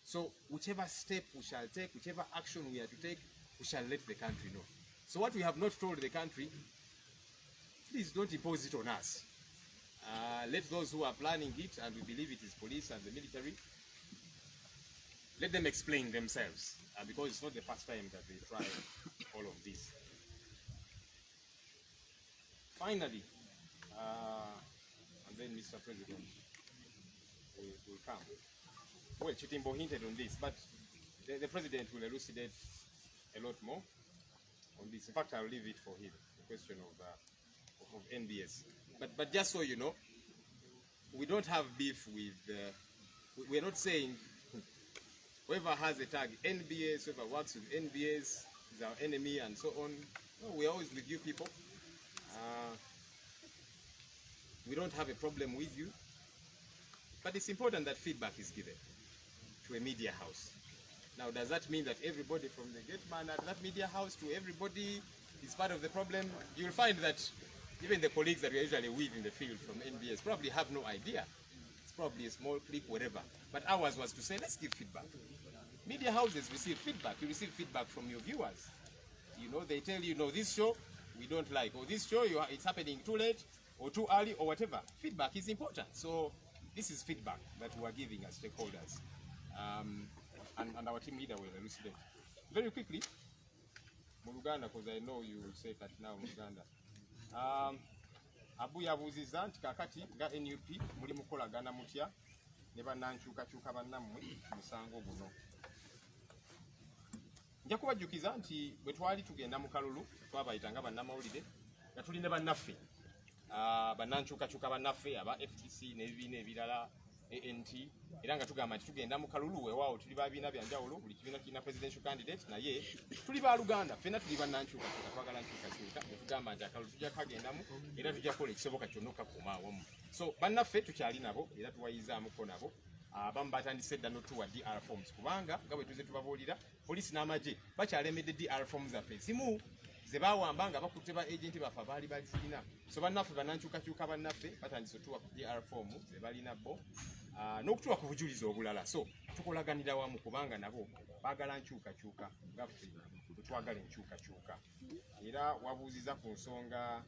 Speaker 1: So whichever step we shall take, whichever action we are to take, we shall let the country know. So what we have not told the country, please don't impose it on us. Let those who are planning it, and we believe it is police and the military, let them explain themselves, because it's not the first time that they try all of this. Finally, and then Mr. President will come. Well, Chitimbo hinted on this, but the President will elucidate a lot more on this. In fact, I'll leave it for him, the question of NBS. But just so you know, we don't have beef with, we're not saying whoever has a tag NBS, whoever works with NBS is our enemy and so on. No, we're always with you people. We don't have a problem with you. But it's important that feedback is given to a media house. Now, does that mean that everybody from the gate man at that media house to everybody is part of the problem? You'll find that even the colleagues that we are usually with in the field from NBS probably have no idea. It's probably a small clique, whatever. But ours was to say, let's give feedback. Media houses receive feedback. You receive feedback from your viewers. You know, they tell you, no, this show we don't like, or this show it's happening too late, or too early, or whatever. Feedback is important. So this is feedback that we are giving as stakeholders. And our team leader will elucidate. Very quickly, Muluganda, because I know you will say that now, Muluganda. Abu yabuuziza nti kakati nga NUP muli mukolagana mutya ne bannankyukakyuka bannammwe musango guno. Nja kubajjukiza nti bwe twali tugenda mu kalulu twabayita nga bannamawulire nga tuli ne bannaffe bannankyukakyuka bannaffe aba FTC n'ebibiina ebirala ANT era nga tugamba nti tugenda mu kalulu weewaawo tuli babiina bya njawulo buli kibiina kirina presidential candidate naye tuli ba Luganda ffenna tuli bannankyukakyuka twagala nkyukakyuka ne tugamba nti akalulu tujja kagendamu era tujja kukola ekisoboka kyonna okukakuuma awamu. So bannaffe tukyali nabo era tuwayizaamuko nabo. Abamu batandise edda n'otuwa DR forms kubanga nga bwe tuze tubabuulira poliisi n'amagye bakyalemedde DR forms zaffe ezimu ze baawamba nga bakutte ba agenti baffe abaali bazirina. So bannaffe bannankyukakyuka bannaffe batandise otuwa ku DR form ze balina bo n'okutuwa ku bujulizi obulala. So tukolaganira wamu kubanga nabo baagala nkyukakyuka ngaffe bwe twagala enkyukakyuka. Era wabuuziza ku nsonga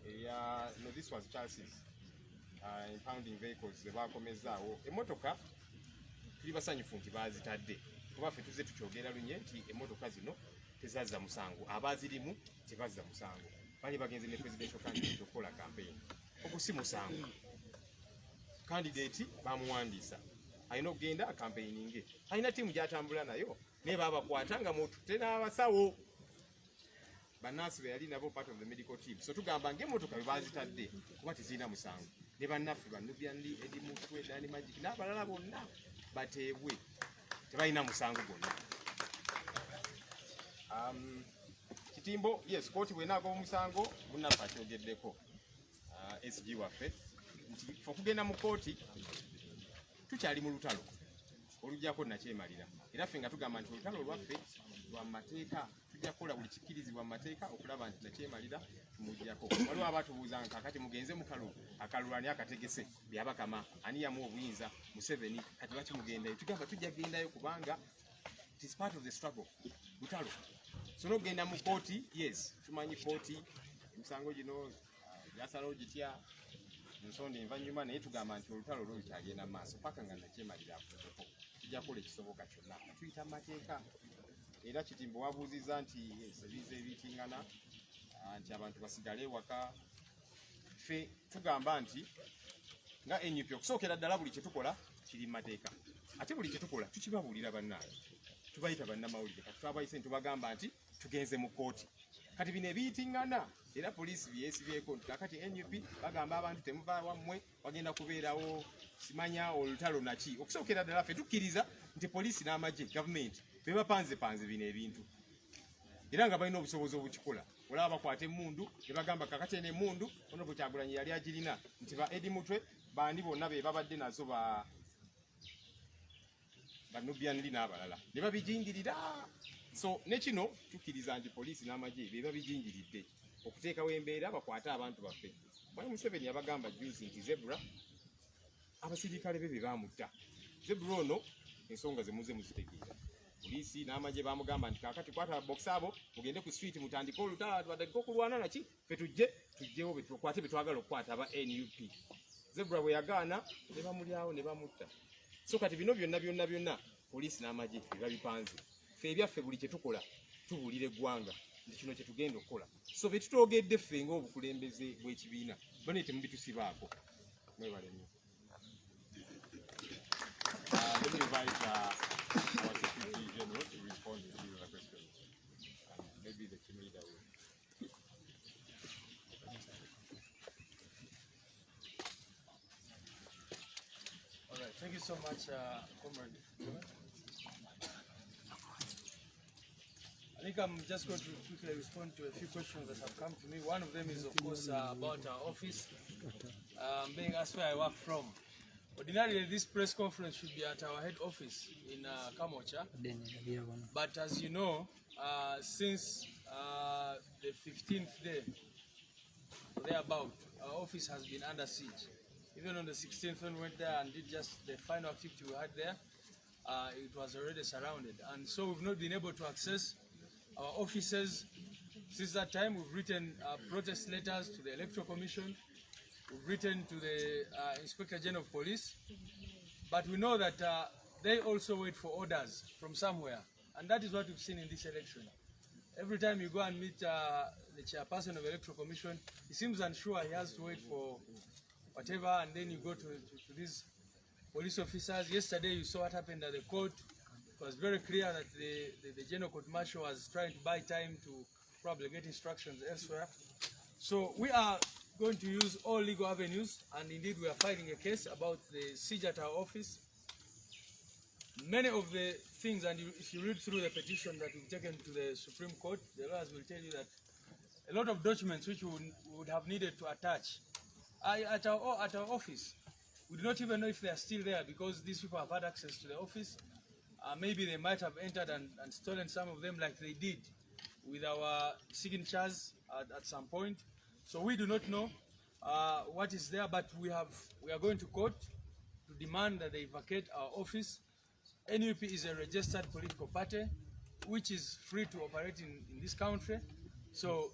Speaker 1: eya no this was Chelsea's impounding vehicles ze bakomezaawo. Emmotoka tuli basanyufu nti baazitadde kuba ffe tuze tukyogera lunye nti emmotoka zino tezazza musango, abazirimu tebazza musango. Bali bagenze ne presidential candidate okukola campaign. Ogwo si musango. Candidate bamuwandiisa alina okugenda campaigninge, alina tiimu gy'atambula nayo naye babakwata nga mututte n'abasawo bannansi be yali nabo part of the medical team. So tugamba ng'emmotoka bwe baazitadde kuba tezirina musango ne bannaffe Banubyandi Edi Mutwe Dani Magic n'abalala bonna bateebwe tebalina musango gwonna. Kitimbo yes kooti bw'enaaga omusango munnaffe akyogeddeko SG waffe nti fe okugenda mu kooti tukyali mu lutalo olujjako nakyemalira era ffe nga tugamba nti olutalo lwaffe lwa mateeka tujja kukola buli kikkirizibwa mu mateeka okulaba nti nakyemalira tumuggyako. Waliwo abatubuuza nga kakati mugenze mu kalulu akalulu ani akategese byabakama ani yamu obuyinza Museveni kati lwaki mugendayo? Tugamba tujja gendayo kubanga it is part of the struggle lutalo. So n'ogenda mu kooti yes tumanyi kooti emisango gino yasalawo gitya ensonda envanyuma naye tugamba nti olutalo lwo lukyagenda mu maaso paka nga nakyemalira akuteko tujja kukola ekisoboka kyonna tuyita mu mateeka. Era Kitimbo wabuuziza nti ebiza ebitingana nti abantu basigale ewaka. Ffe tugamba nti nga NUP okusookera ddala buli kyetukola kiri mu mateeka ate buli kyetukola tukibabuulira bannange tubayita bannamawulire kati twabayise ntubagamba nti tugenze mu kooti. Kati bino ebiyitingana era poliisi byesibyeko nti kakati NUP bagamba abantu temuva wammwe wagenda kubeerawo simanya olutalo naki. Okusookera ddala ffe tukkiriza nti poliisi n'amagye gavumenti be bapanzepanze bino ebintu era nga balina obusobozi obukikola. Olaba bakwata emmundu ne bagamba kakati eno emmundu ono bwe Kyagulanyi yali agirina nti ba Edi Mutwe bandi bonna be babadde nazo Banubyandi n'abalala ne babijingirira. So ne kino tukkiriza nti poliisi n'amagye be babijingiridde okuteekawo embeera bakwate abantu baffe. Mwami Museveni yabagamba juzi nti Zebra abasirikale be bamutta. Zebra ono ensonga ze muze muzitegeera. Poliisi n'amagye bamugamba nti kakati kwata box abo mugende ku street mutandike olutalo badde okulwana naki ffe tujjewo betukwate betwagala okukwata aba NUP. Zebra bwe yagaana ne bamulyawo ne bamutta. So kati bino byonna poliisi n'amagye babipanze. Ffe ebyaffe buli kyetukola tubuulira eggwanga nti kino kye tugenda okukola. So be tutoogedde ffe ng'obukulembeze bw'ekibiina bane temubitusibaako. Mwebale nnyo. Let me invite our Secretary General to respond to the question. Maybe the team leader will.
Speaker 4: All right, thank you so much, Comrade. I think I'm just going to quickly respond to a few questions that have come to me. One of them is, of course, about our office, being asked where I work from. Ordinarily, this press conference should be at our head office in Kamocha. But as you know, since the 15th day, thereabout, our office has been under siege. Even on the 16th, when we went there and did just the final activity we had there, it was already surrounded. And so we've not been able to access our offices. Since that time, we've written protest letters to the Electoral Commission. We've written to the Inspector General of Police. But we know that they also wait for orders from somewhere. And that is what we've seen in this election. Every time you go and meet the chairperson of Electoral Commission, he seems unsure. He has to wait for whatever, and then you go to these police officers. Yesterday, you saw what happened at the court. It was very clear that the General Court Martial was trying to buy time to probably get instructions elsewhere. So we are going to use all legal avenues, and indeed we are filing a case about the siege at our office. Many of the things, and if you read through the petition that we've taken to the Supreme Court, the lawyers will tell you that a lot of documents which we would have needed to attach at our office. We do not even know if they are still there because these people have had access to the office. Maybe they might have entered and stolen some of them like they did with our signatures at some point. So we do not know what is there, but we are going to court to demand that they vacate our office. NUP is a registered political party which is free to operate in this country. So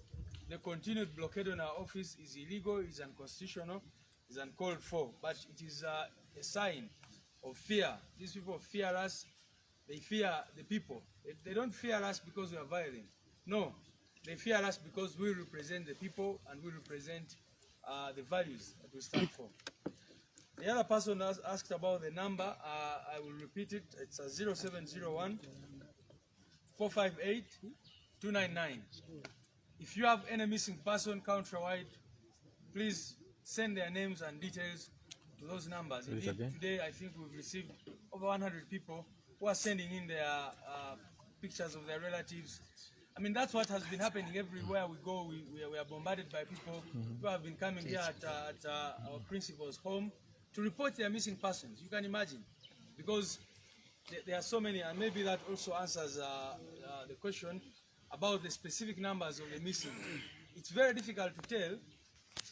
Speaker 4: the continued blockade on our office is illegal, is unconstitutional, is uncalled for. But it is a sign of fear. These people fear us. They fear the people. They don't fear us because we are violent. No, they fear us because we represent the people and we represent the values that we stand for. The other person asked about the number. I will repeat it. It's 0701 458 299. If you have any missing person countrywide, please send their names and details to those numbers. Indeed, today I think we've received over 100 people who are sending in their pictures of their relatives. I mean, that's what has been happening everywhere we go. We are bombarded by people who have been coming here at our principal's home to report their missing persons. You can imagine, because there are so many, and maybe that also answers the question about the specific numbers of the missing. It's very difficult to tell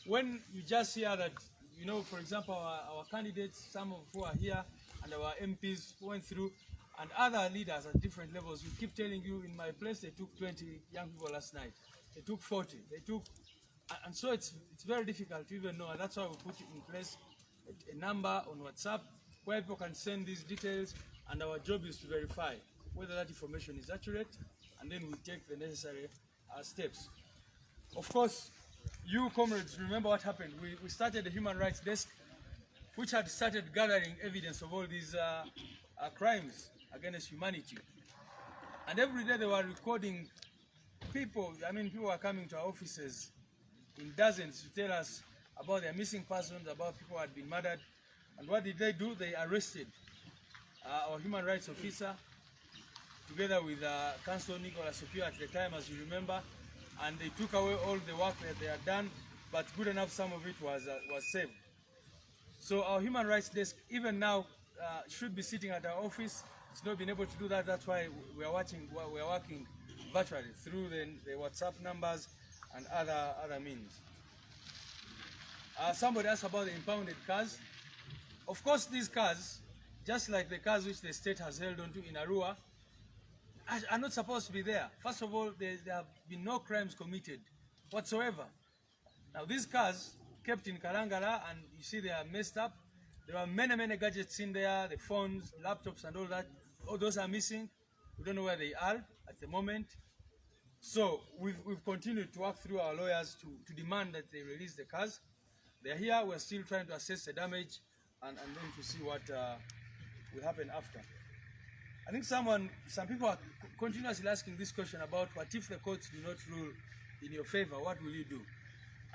Speaker 4: when you just hear that, you know, for example, our candidates, some of who are here, and our MPs went through, and other leaders at different levels, we keep telling you, in my place, they took 20 young people last night. They took 40. They took, and so it's very difficult to even know, and that's why we put in place a number on WhatsApp where people can send these details, and our job is to verify whether that information is accurate, and then we take the necessary steps. Of course, you comrades remember what happened. We started the Human Rights Desk, which had started gathering evidence of all these crimes against humanity. And every day they were recording people. I mean, people were coming to our offices in dozens to tell us about their missing persons, about people who had been murdered. And what did they do? They arrested our human rights officer, together with Councillor Nicholas Opio at the time, as you remember, and they took away all the work that they had done, but good enough, some of it was saved. So our Human Rights Desk, even now, should be sitting at our office. It's not been able to do that. That's why we are working virtually through the WhatsApp numbers and other means. Somebody asked about the impounded cars. Of course, these cars, just like the cars which the state has held onto in Arua, are not supposed to be there. First of all, there have been no crimes committed whatsoever. Now, these cars kept in Kalangala, and you see they are messed up. There are many gadgets in there, the phones, laptops, and all that. All those are missing. We don't know where they are at the moment. So we've continued to work through our lawyers to demand that they release the cars. They're here. We're still trying to assess the damage and then to see what will happen after. I think some people are continuously asking this question about what if the courts do not rule in your favor, what will you do?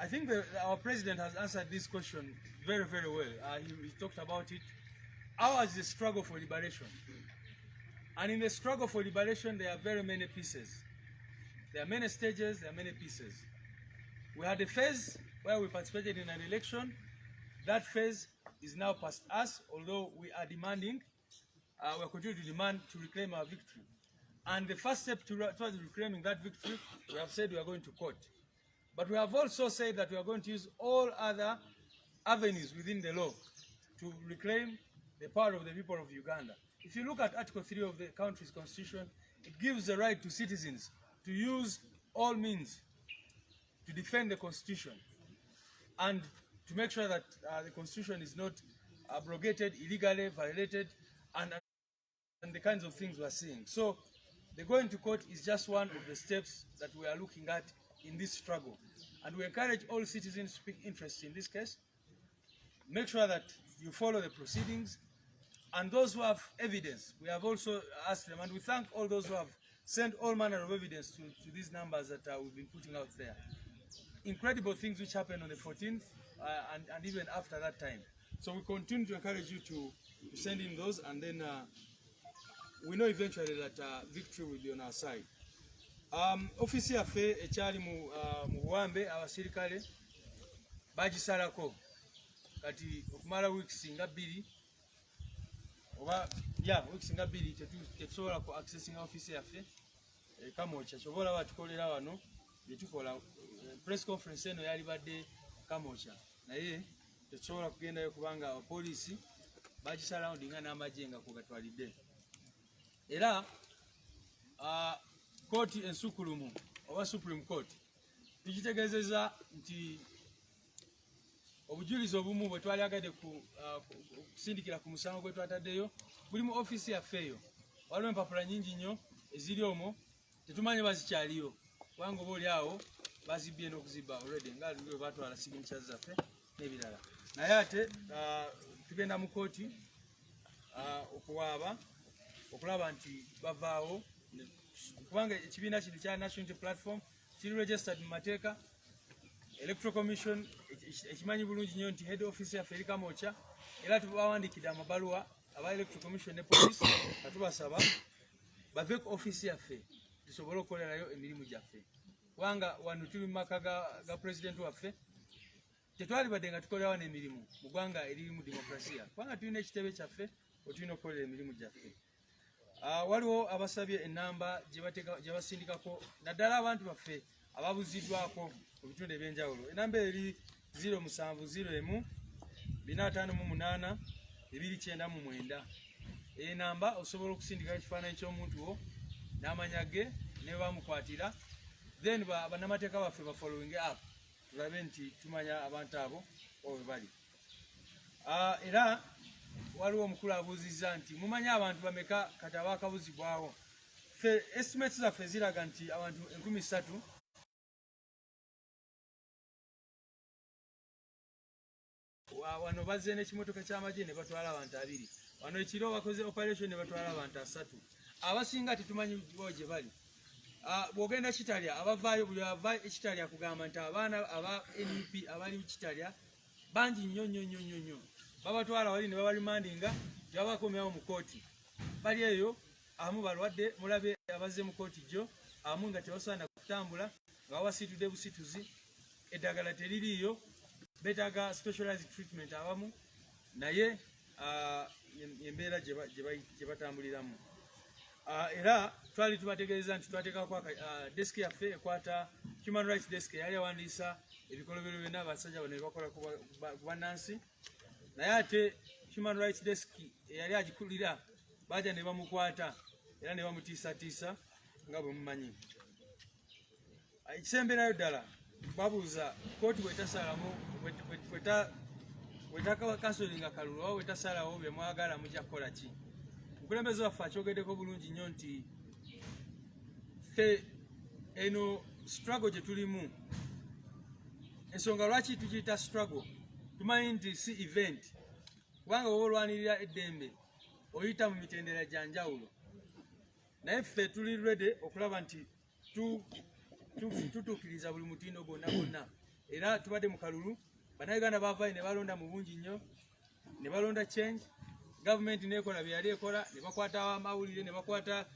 Speaker 4: I think our president has answered this question very well. He talked about it. Ours is the struggle for liberation. And in the struggle for liberation, there are very many pieces. There are many stages, there are many pieces. We had a phase where we participated in an election. That phase is now past us, although we are demanding, we are continuing to demand to reclaim our victory. And the first step towards reclaiming that victory, we have said we are going to court. But we have also said that we are going to use all other avenues within the law to reclaim the power of the people of Uganda. If you look at Article 3 of the country's constitution, it gives the right to citizens to use all means to defend the constitution and to make sure that the constitution is not abrogated, illegally violated, and the kinds of things we are seeing. So the going to court is just one of the steps that we are looking at in this struggle. And we encourage all citizens to speak interest in this case. Make sure that you follow the proceedings. And those who have evidence, we have also asked them, and we thank all those who have sent all manner of evidence to these numbers that we've been putting out there. Incredible things which happened on the 14th and even after that time. So we continue to encourage you to send in those, and then we know eventually that victory will be on our side. Office yaffe ekyali mu Buwambe abasirikale bagisalako kati okumala weeks nga 2 oba weeks nga 2 tetusobola ku accessing office yaffe Kamoocha kyobola batukolera wano byetukola press conference eno yali badde Kamoocha naye tetusobola kugendayo kubanga poliisi bagisurroundinga n'amajenga ku gatwalidde era kooti ensukulumu oba Supreme Court tukitegeezezza nti obujulizi obumu bwe twali agadde kusindikira ku musango gwe twataddeyo buli mu office yaffeeyo waliwo empapula nyingi nnyo eziri omwo tetumanye bazikyaliyo kubanga oba oli awo bazibbye n'okuzibba already nga lwe batwala signatures zaffe n'ebirala naye ate tugenda mu kooti okuwaaba okulaba nti bavaawo kubanga ekibiina kino kya National Unity Platform kiri registered mu mateeka Electoral Commission ekimanyi bulungi nnyo nti head office yaffe eri Kamoocha era tubawandikidde amabaluwa aba Electoral Commission ne police katubasaba bave ku office yaffe tusobole okukolerayo emirimu gyaffe kubanga wano tuli mu maka ga president waffe tetwali badde nga tukolera wano emirimu mu ggwanga eriri mu demokrasiya kubanga tulina ekitebe kyaffe otulina okukolera emirimu gyaffe. Waliwo abasabye enamba gye basindikako naddala abantu baffe ababuziddwako mu bitundu ebyenjawulo. Enamba eri 0701 458 299. Enamba osobola okusindika ekifaananyi ky'omuntu wo n'amanya ge ne bamukwatira, then bannamateeka baffe ba following up tulabe nti tumanya abantu abo owe bali. Era waliwo omukulu abuuzizza nti mumanye abantu bameka kati abaakabuzibwawo. Ffe estimates zaffe ziraga nti abantu 3000 wano bazze n'ekimotoka ky'amagye ne batwala abantu 2. Wano ekiro bakoze operation ne batwala abantu 3. Abasinga tetumanyi gye bali. Bw'ogenda Kitalya abavaayo buli ava ekitalya kugamba nti abaana aba NUP abali mu Kitalya bangi nnyo. Babatwala wali ne babalimandinga tebabakomyawo mu kooti. Bali eyo abamu balwadde mulabe abazze mu kooti gyo abamu nga tebasobola kutambula nga babasiitudde busituzi, eddagala teririiyo, beetaaga specialized treatment abamu naye embeera gye batambuliramu. Era twali tubategeeza nti twateekako desk yaffe ekwata human rights desk eyali awandiisa ebikolobero byonna abasajja bano bakola ku bannansi, naye ate human rights desk eyali agikulira bajja ne bamukwata era ne bamutiisatiisa nga bwe mumanyi. Ekisemberayo ddala babuuza kooti bwetasalamu bwetakakasolinga kalulu oba bwetasalawo bye mwagala mujja kukola ki? Omukulembeze waffe akyogeddeko bulungi nnyo nti ffe eno struggle gye tulimu, ensonga lwaki tugiyita struggle tumanyi nti si event, kubanga oba olwanirira eddembe oyita mu mitendera gya njawulo, naye ffe tuli ready okulaba nti tutuukiriza buli mutindo gwonna. Era tubadde mu kalulu, bannayuganda baavaayo ne balonda mu bungi nnyo, ne balonda change. Gavumenti nekola bye yali ekola, ne bakwata amawulire, ne bakwata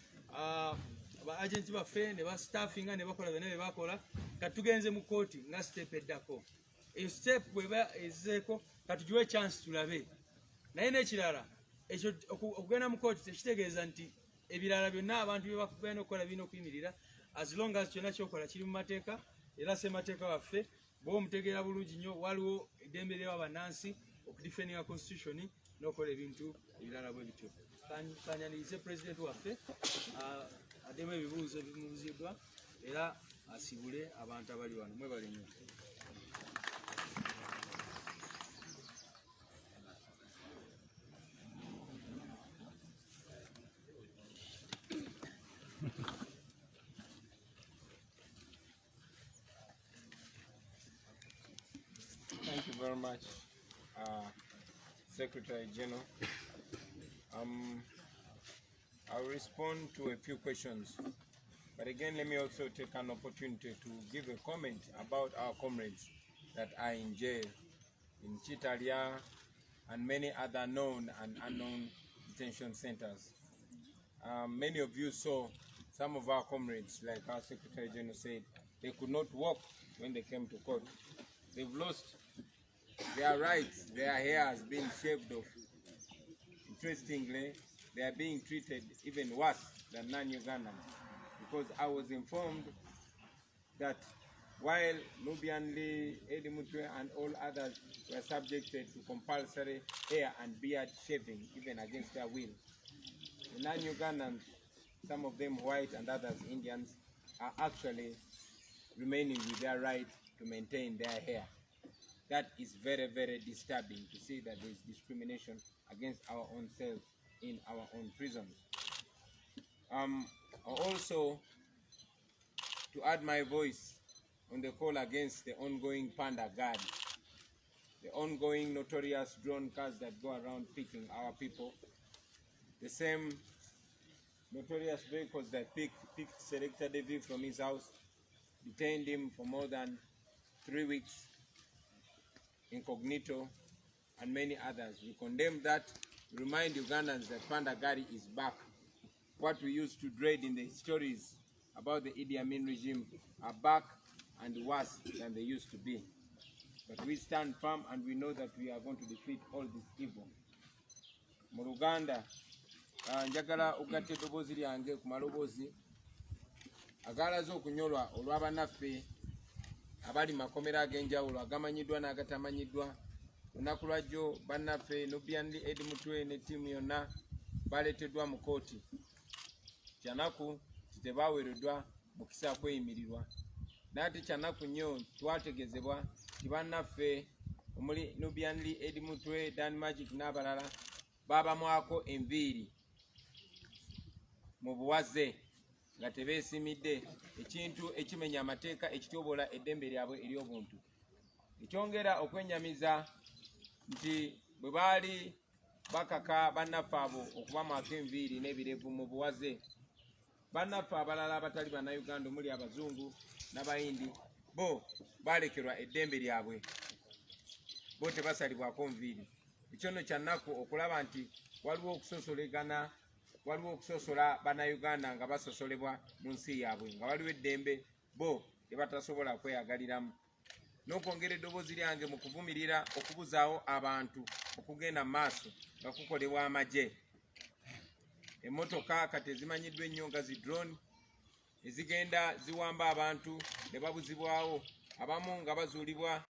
Speaker 4: ba agenti baffe, ne bastaffinga, ne bakola byonna bye bakola. Kati tugenze mu kooti nga step eddako. Eyo step bweba ezeeko katugiwe chance tulabe. Naye n'ekirala ekyo okugenda mu kooti tekitegeeza nti ebirala byonna abantu bye bakugenda okukola birina okuyimirira, as long as kyonna kyokola kiri mu mateeka era ssemateeka waffe bw'omutegeera bulungi nnyo waliwo eddembe ly'abannansi okudifendinga constitution n'okola ebintu ebirala bwe bityo. Kanyanirize president waffe addemu ebibuuzo ebimubuziddwa era asibule abantu abali wano. Mwebale nnyo.
Speaker 3: Thank you very much, Secretary General. I'll respond to a few questions. But again, let me also take an opportunity to give a comment about our comrades that are in jail in Chitalia and many other known and unknown detention centers. Many of you saw some of our comrades, like our Secretary General said, they could not walk when they came to court. They've lost their rights. Their hair has been shaved off. Interestingly, they are being treated even worse than non-Ugandans, because I was informed that while Nubianli, Edimutwe, and all others were subjected to compulsory hair and beard shaving, even against their will, the non-Ugandans, some of them white and others Indians, are actually remaining with their right to maintain their hair. That is very, very disturbing to see that there is discrimination against our own selves in our own prisons. Also, to add my voice on the call against the ongoing Panda Guard, the ongoing notorious drone cars that go around picking our people, the same notorious vehicles that picked Selector David from his house, detained him for more than 3 weeks, incognito, and many others. We condemn that. We remind Ugandans that Panda Gari is back. What we used to dread in the stories about the Idi Amin regime are back and worse than they used to be. But we stand firm and we know that we are going to defeat all this evil. Mu Luganda, njagala okugatta eddoboozi lyange ku maloboozi agaalaze okunyolwa olw'abannaffe abali makomera ag'enjawulo agamanyiddwa n'agatamanyiddwa. Lunaku lwajjo bannaffe Nubianli Edimutwe ne ttiimu yonna baleeteddwa mu kooti. Kyanaku tebaaweereddwa mukisa kweyimirirwa. Naate kyanaku nnyo twategeezebwa nti bannaffe omuli Nubianli Edimutwe, Dan Magic n'abalala baabamwako enviiri mu buwaze nga tebeesimidde, ekintu ekimenya amateeka ekityobola eddembe lyabwe ery'obuntu. Ekyongera okwennyamiza nti bwe baali bakaka bannaffe abo okubamwako enviiri n'ebirevu mu buwaze, bannaffe abalala abatali bannayuganda omuli abazungu n'abayindi bo baalekerwa eddembe lyabwe, bo tebasalibwako nviiri. Ekyo nno kya nnaku okulaba nti waliwo okusosolegana, waliwo okusosola bannayuganda nga basosolebwa mu nsi yaabwe, nga waliwo eddembe bo lye batasobola kweyagaliramu. N'okwongera eddoboozi lyange mu kuvumirira okubuzaawo abantu okugenda mu maaso nga kukolebwa amagye. Emmotoka kati ezimanyiddwa ennyo nga zi drone ezigenda ziwamba abantu ne babuzibwawo, abamu nga bazuulibwa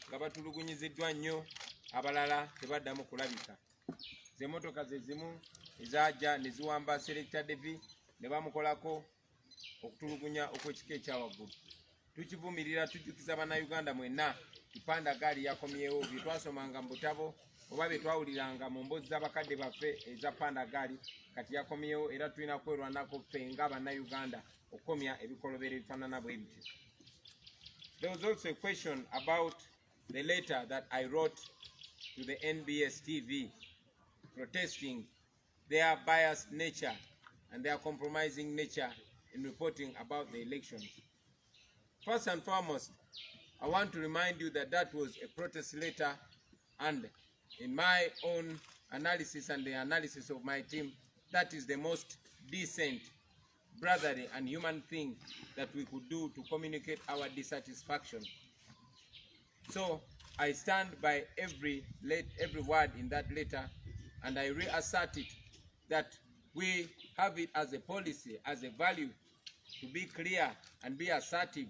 Speaker 3: nga batulugunyiziddwa nnyo, abalala tebaddamu kulabika. Z'emmotoka ze zimu ezajja ne ziwamba Selector Devi ne bamukolako okutulugunya okw'ekika ekyawaggulu. Tukivumirira, tujjukiza bannayuganda mwenna Panda Gari yakomyewo. Bye twasomanga mu butabo oba bye twawuliranga mu mboozi z'abakadde baffe eza Panda Gari kati yakomyewo, era tulina kwerwanako ffe nga bannayuganda okukomya ebikolobero ebifaanana bwe bityo. There was also a question about the letter that I wrote to the NBS TV protesting their biased nature and their compromising nature in reporting about the elections. First and foremost, I want to remind you that that was a protest letter, and in my own analysis and the analysis of my team, that is the most decent, brotherly and human thing that we could do to communicate our dissatisfaction. So I stand by every word in that letter, and I reassert it that we have it as a policy, as a value, to be clear and be assertive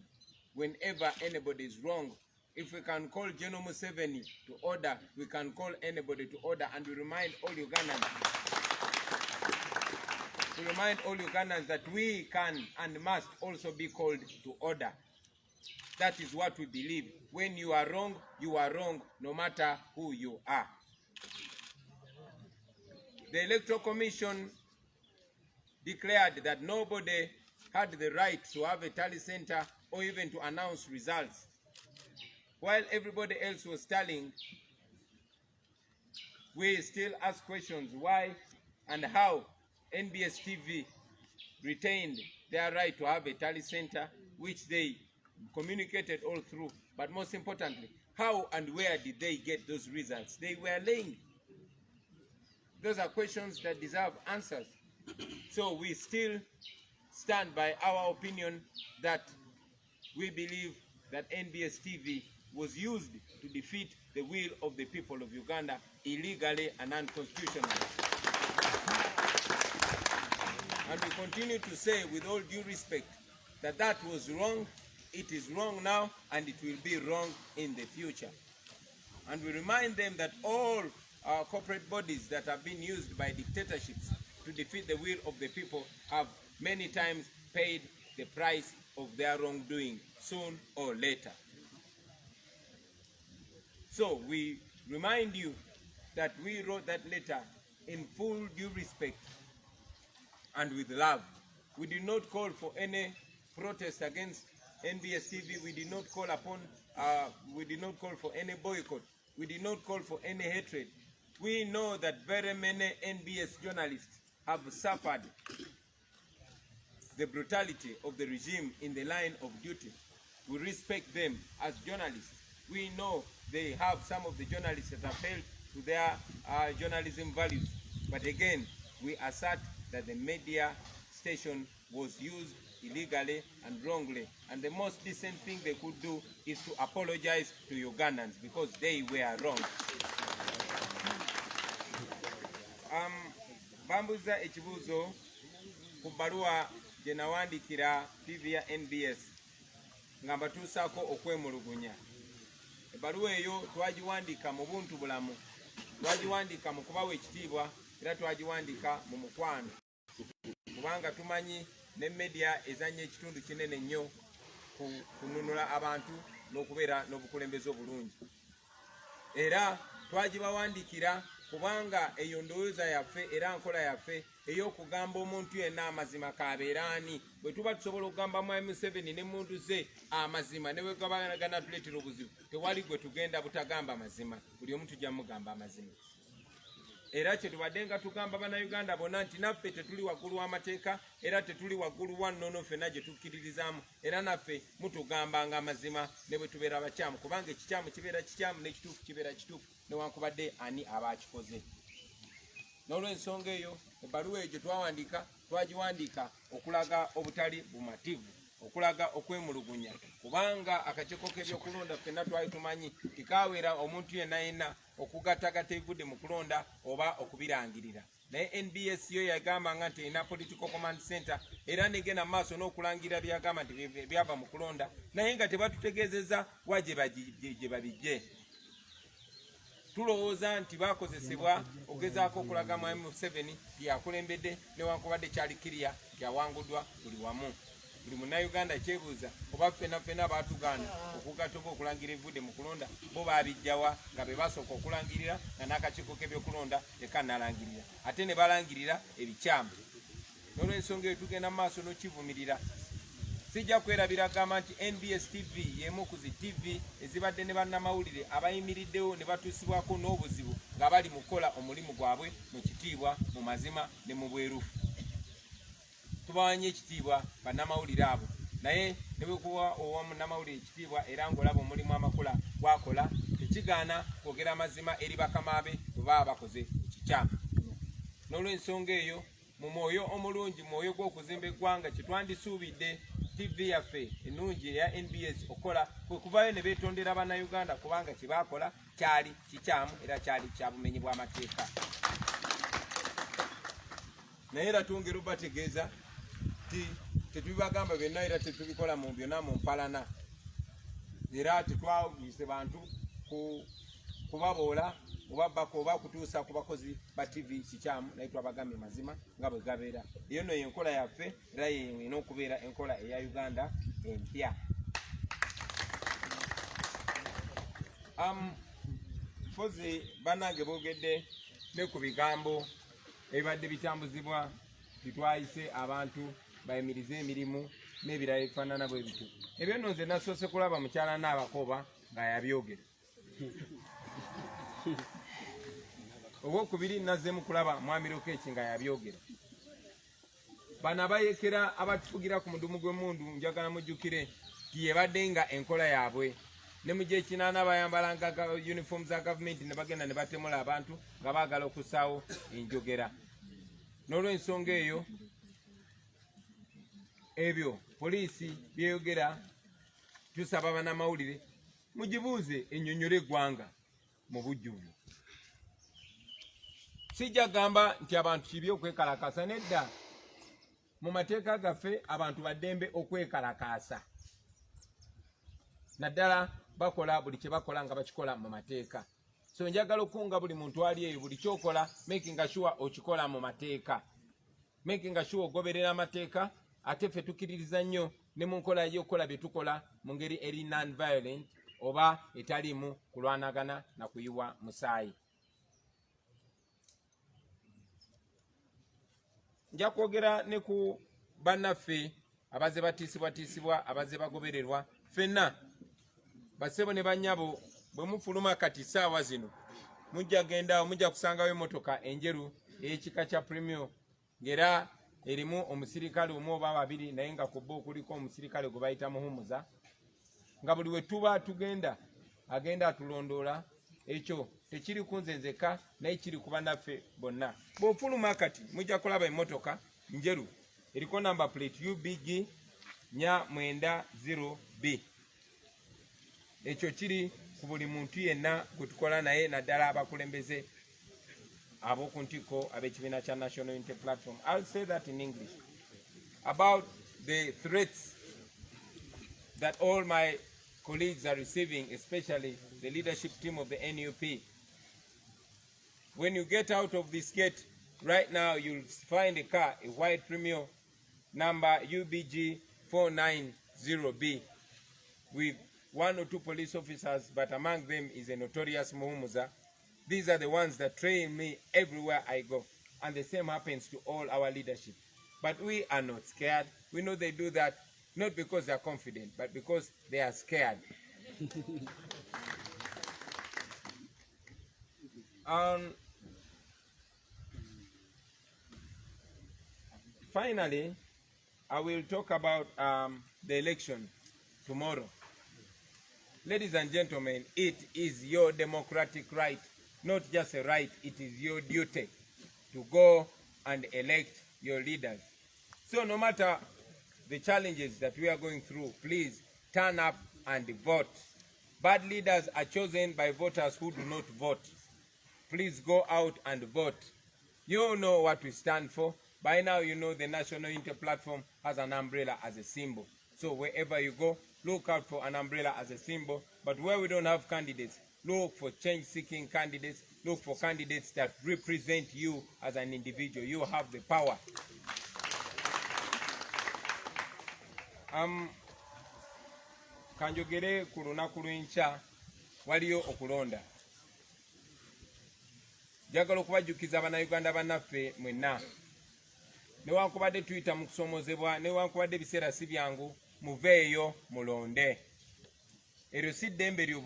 Speaker 3: whenever anybody is wrong. If we can call General Museveni to order, we can call anybody to order, and we remind all Ugandans that we can and must also be called to order. That is what we believe. When you are wrong, no matter who you are. The Electoral Commission declared that nobody had the right to have a tally center or even to announce results. while everybody else was telling, we still ask questions why and how NBS TV retained their right to have a tally center, which they communicated all through. But most importantly, how and where did they get those results they were laying? Those are questions that deserve answers. So we still stand by our opinion that we believe that NBS TV was used to defeat the will of the people of Uganda illegally and unconstitutionally. And we continue to say with all due respect that that was wrong, it is wrong now, and it will be wrong in the future. And we remind them that all our corporate bodies that have been used by dictatorships to defeat the will of the people have many times paid the price of their wrongdoing, soon or later. So we remind you that we wrote that letter in full due respect and with love. We did not call for any protest against NBS TV. We did not call upon, we did not call for any boycott. We did not call for any hatred. We know that very many NBS journalists have suffered the brutality of the regime in the line of duty. We respect them as journalists. We know they have some of the journalists that have failed to their journalism values. But again, we assert that the media station was used illegally and wrongly. And the most decent thing they could do is to apologize to Ugandans because they were wrong. Bambuza ekibuuzo ku bbaluwa gye nawandikira TV ya NBS nga mbatuusaako okwemulugunya. Ebbaluwa eyo twagiwandiika mu buntu bulamu, twagiwandiika mu kubawa ekitiibwa, era twagiwandiika mu mukwano, kubanga tumanyi ne media ezannya ekitundu kinene nnyo kununula abantu n'okubeera n'obukulembeze obulungi. Era twagibawandiikira kubanga eyo ndowooza yaffe era nkola yaffe ey'okugamba omuntu yenna amazima k'abeera ani. Bwe tuba tusobola okugamba mwami Museveni ne muntu ze amazima ne bwe gaba ganatuleetera obuzibu, tewali gwe tugenda butagamba mazima, buli omu tujja mugamba amazima. Era kye tubadde nga tugamba bannayuganda bonna nti naffe tetuli waggulu w'amateeka era tetuli waggulu wa nnono ffenna gye tukkiririzaamu, era naffe mutugambanga amazima ne bwe tubeera bakyamu, kubanga ekikyamu kibeera kikyamu n'ekituufu kibeera kituufu newankubadde ani aba akikoze. N'olw'ensonga eyo ebbaluwa eyo gye twagiwandiika okulaga obutali bumativu, okulaga okwemulugunya, kubanga akakiiko k'ebyokulonda ffenna twali tumanyi tikaaweera omuntu yenna yenna okugattagatta ebivudde mu kulonda oba okubirangirira. Naye NBS yo yagambanga nti erina political command center era negenda mu maaso n'okulangirira byagamba nti byava mu kulonda, naye nga tebatutegeezezza wa gye babijje. Tulowooza nti bakozesebwa okugezaako okulaga mwami Museveni yakulembedde newankubadde kyali kiriya yawanguddwa buli wamu. Buli munnayuganda kyebuuza oba ffenna baatugaana okugatta oba okulangira ebivudde mu kulonda bo baabijjawa nga be basooka okulangirira nga n'akakiiko k'ebyokulonda tekannalangirira ate ne balangirira ebikyamu. N'olw'ensonga eyo tugenda mu maaso n'okivumirira. Sijja kwerabira gamba nti NBS TV y'emu ku zi TV ezibadde ne bannamawulire abayimiriddewo ne batuusibwako n'obuzibu nga bali mu kukola omulimu gwabwe mu kitiibwa, mu mazima ne mu bwerufu. Tubawanye ekitiibwa bannamawulire abo, naye ne bwe kuba owa munnamawulire ekitiibwa era ng'olaba omulimu amakula gwakola, tekigaana kwogera amazima eri bakamaabe bwe baba bakoze ekikyamu. N'olw'ensonga eyo mu mwoyo omulungi, mu mwoyo gw'okuzimba eggwanga, kye twandisuubidde TV yaffe ennungi eya NBS okola kwe kuvayo ne beetondera bannayuganda kubanga kye baakola kyali kikyamu era kyali kya bumenyi bw'amateeka. Naye era twongera obategeeza nti tetubibagamba byonna era tetubikola mu byonna mu mpalana, era tetwawise bantu kubaboola obabbako oba kutuusa ku bakozi ba TV kikyamu, naye twabagambye mazima nga bwe gabeera. Eyo nno y'enkola yaffe era yerina okubeera enkola eya Uganda empya. Mpozi bannange boogedde ne ku bigambo ebibadde bitambuzibwa titwayise abantu bayimirize emirimu n'ebirala ebifaanana bwe bityo. Ebyo nno nze nasoose kulaba mukyala Naabakoba nga yabyogera. Okwokubiri nazze mu kulaba mwami Lokeki nga yabyogera. Bano abayekera abatufugira ku mudumu gw'emmundu njagala mujjukire yebadde nga enkola yaabwe. Ne mu gy'ekinaana bayambalanga uniform za gavumenti ne bagenda ne batemula abantu nga baagala okussaawo enjogera. N'olw'ensonga eyo ebyo poliisi byeyogera tusaba bannamawulire mugibuuze ennyonnyole eggwanga mu bujjuvu. Sijja gamba nti abantu kibi okwekalakaasa, nedda. Mu mateeka gaffe abantu baddembe okwekalakaasa. Naddala bakola buli kye bakola nga bakikola mu mateeka. So njagala okunga buli muntu ali eyo buli kyokola making sure okikola mu mateeka. Making sure ogoberera amateeka ate ffe tukiririza nnyo ne mu nkola y'okukola bye tukola mu ngeri eri non-violent oba etalimu kulwanagana na kuyiwa musaayi. Nja kwogera ne ku bannaffe abaze batiisibwatiisibwa abaze bagobererwa. Ffenna basebo ne bannyabo bwe mufuluma kati ssaawa zino mujja gendawo mujja kusangawo emmotoka enjeru ey'ekika kya premium ng'era erimu omusirikale omu oba babiri naye nga ku bo kuliko omusirikale gwe bayita muhumuza, nga buli we tuba tugenda agenda atulondoola. Ekyo tekiri ku nze nzekka naye kiri ku bannaffe bonna. Bw'ofuluma kati mujja kulaba emmotoka njeru eriko number plate UBG 490B. Ekyo kiri ku buli muntu yenna gwe tukola naye naddala abakulembeze ab'oku ntikko ab'ekibiina kya National Unity Platform. I'll say that in English. About the threats that all my colleagues are receiving, especially the leadership team of the NUP. When you get out of this gate, right now you'll find a car, a white premium number UBG 490B with 1 or 2 police officers, but among them is a notorious Muhumuza. These are the ones that train me everywhere I go. And the same happens to all our leadership. But we are not scared. We know they do that not because they are confident, but because they are scared. Finally, I will talk about the election tomorrow. Ladies and gentlemen, it is your democratic right, not just a right, it is your duty to go and elect your leaders. So no matter the challenges that we are going through, please turn up and vote. Bad leaders are chosen by voters who do not vote. Please go out and vote. You all know what we stand for. By now you know the National Unity Platform has an umbrella as a symbol. So wherever you go, look out for an umbrella as a symbol. But where we don't have candidates, look for change-seeking candidates. Look for candidates that represent you as an individual. You have the power. Kanjogere ku lunaku lw'enkya waliyo okulonda. Njagala okubajjukiza bannayuganda bannaffe mwenna. Newankubadde tuyita mu kusoomozebwa, newankubadde ebiseera si byangu, muveeyo mulonde. Eryo si ddembe lyo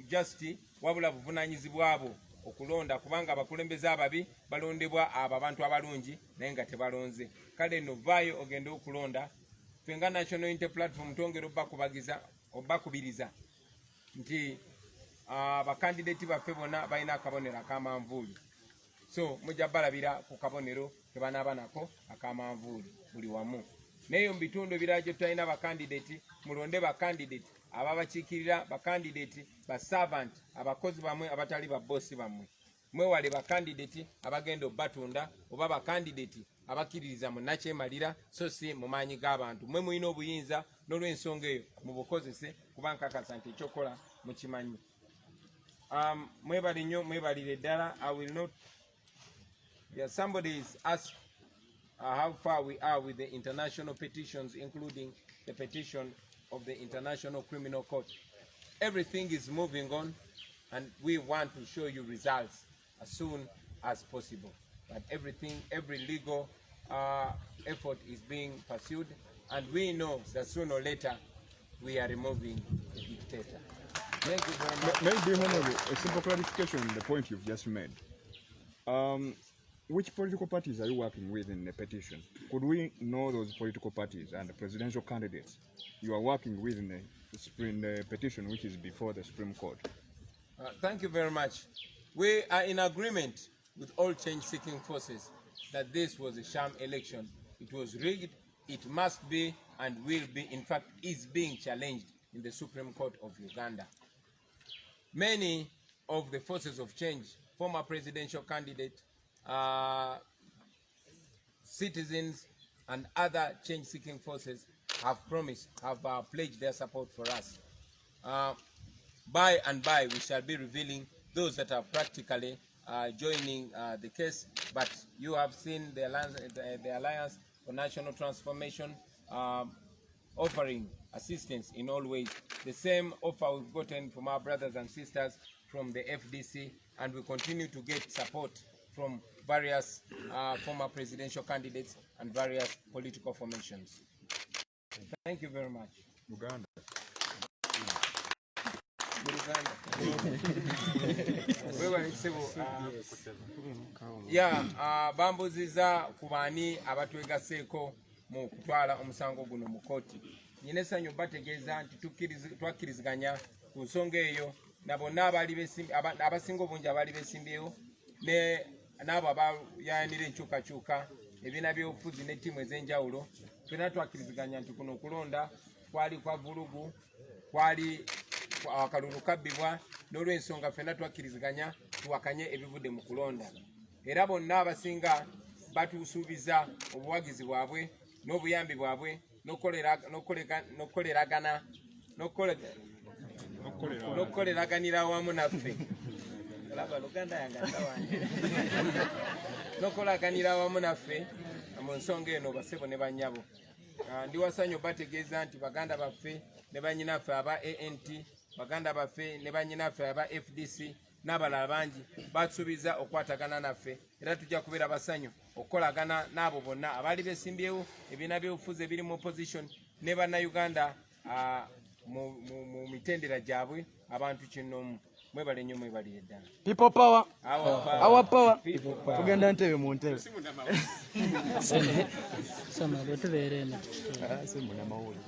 Speaker 3: just wabula buvunaanyizibwa bwo okulonda, kubanga abakulembeze ababi balondebwa abo abantu abalungi naye nga tebalonze. Kale nno vaayo ogende okulonda. Ffe nga National Unity Platform twongera obbakubiriza nti abakandideti baffe bonna balina akabonero akamanvuuli. So mujja balabira ku kabonero ke banaaba nako akamanvuuli buli wamu. Naye mu bitundu ebirala gye tutalina bakandideti, mulonde bakandideti ababakiikirira, bakandideti baservant, abakozi bamwe abatali babbosi bammwe. Mwewale bakandideti abagenda obbatunda oba bakandideti abakkiririza mu nakyemalira so si mu maanyi g'abantu. Mwe mulina obuyinza n'olw'ensonga eyo mubukozese kuba nkakasa nti ekyokola mukimanyi. Mwebali nnyo, mwebalire ddala. I will not. Yeah, somebody is asked how far we are with the international petitions, including the petition of the International Criminal Court. Everything is moving on, and we want to show you results as soon as possible. But every legal effort is being pursued, and we know that sooner or later we are removing the dictator.
Speaker 5: Thank you very much.
Speaker 7: Maybe, Honorable, a simple clarification on the point you've just made. Which political parties are you working with in the petition? Could we know those political parties and the presidential candidates you are working with in the petition which is before the Supreme Court?
Speaker 3: Thank you very much. We are in agreement with all change-seeking forces that this was a sham election. It was rigged, it must be and will be, in fact, is being challenged in the Supreme Court of Uganda. Many of the forces of change, former presidential candidates, citizens and other change-seeking forces have promised, have pledged their support for us. By and by, we shall be revealing those that are practically joining the case, but you have seen the Alliance for National Transformation offering assistance in all ways. The same offer we've gotten from our brothers and sisters from the FDC, and we continue to get support from various former presidential candidates and various political formations. Thank you very much.
Speaker 7: Uganda.
Speaker 3: Bambuziza ku baani abatwegaseeko mu kutwala omusango guno mu kkooti. Nyina essanyu bategeeza nti twakkiriziganya ku nsonga eyo na bonna abasinga obungi abaali beesimbyewo n'abo abayanira enkyukakyuka ebibiina by'obufuzi ne ttiimu ez'enjawulo, ffenna twakkiriziganya nti kuno okulonda kwali kwa vulugu, kwali akalulu kabbibwa, n'olw'ensonga ffenna twakkiriziganya tuwakanye ebivudde mu kulonda. Era bonna abasinga batuusuubiza obuwagizi bwabwe n'obuyambi bwabwe n'okkoleraganira awamu naffe. N'okolaganira awamu naffe mu nsonga eno basebo ne bannyabo. Ndi wasanyu bategeeza nti baganda baffe ne bannyinaffe aba ANT, baganda baffe ne bannyinaffe aba FDC n'abalala bangi basuubiza okwatagana naffe, era tujja kubeera basanyu okukolagana n'abo bonna abaali beesimbyewo ebibiina by'obufuzi ebiri mu opposition ne bannayuganda mu mitendera gyabwe abantu kinoomu. Mwebale nnyo, mwebalire ddala.
Speaker 4: People power. Our power. Tugenda ntebe mu ntebe.
Speaker 5: Sama bwe tubeera eno.
Speaker 4: Semuna mawuli.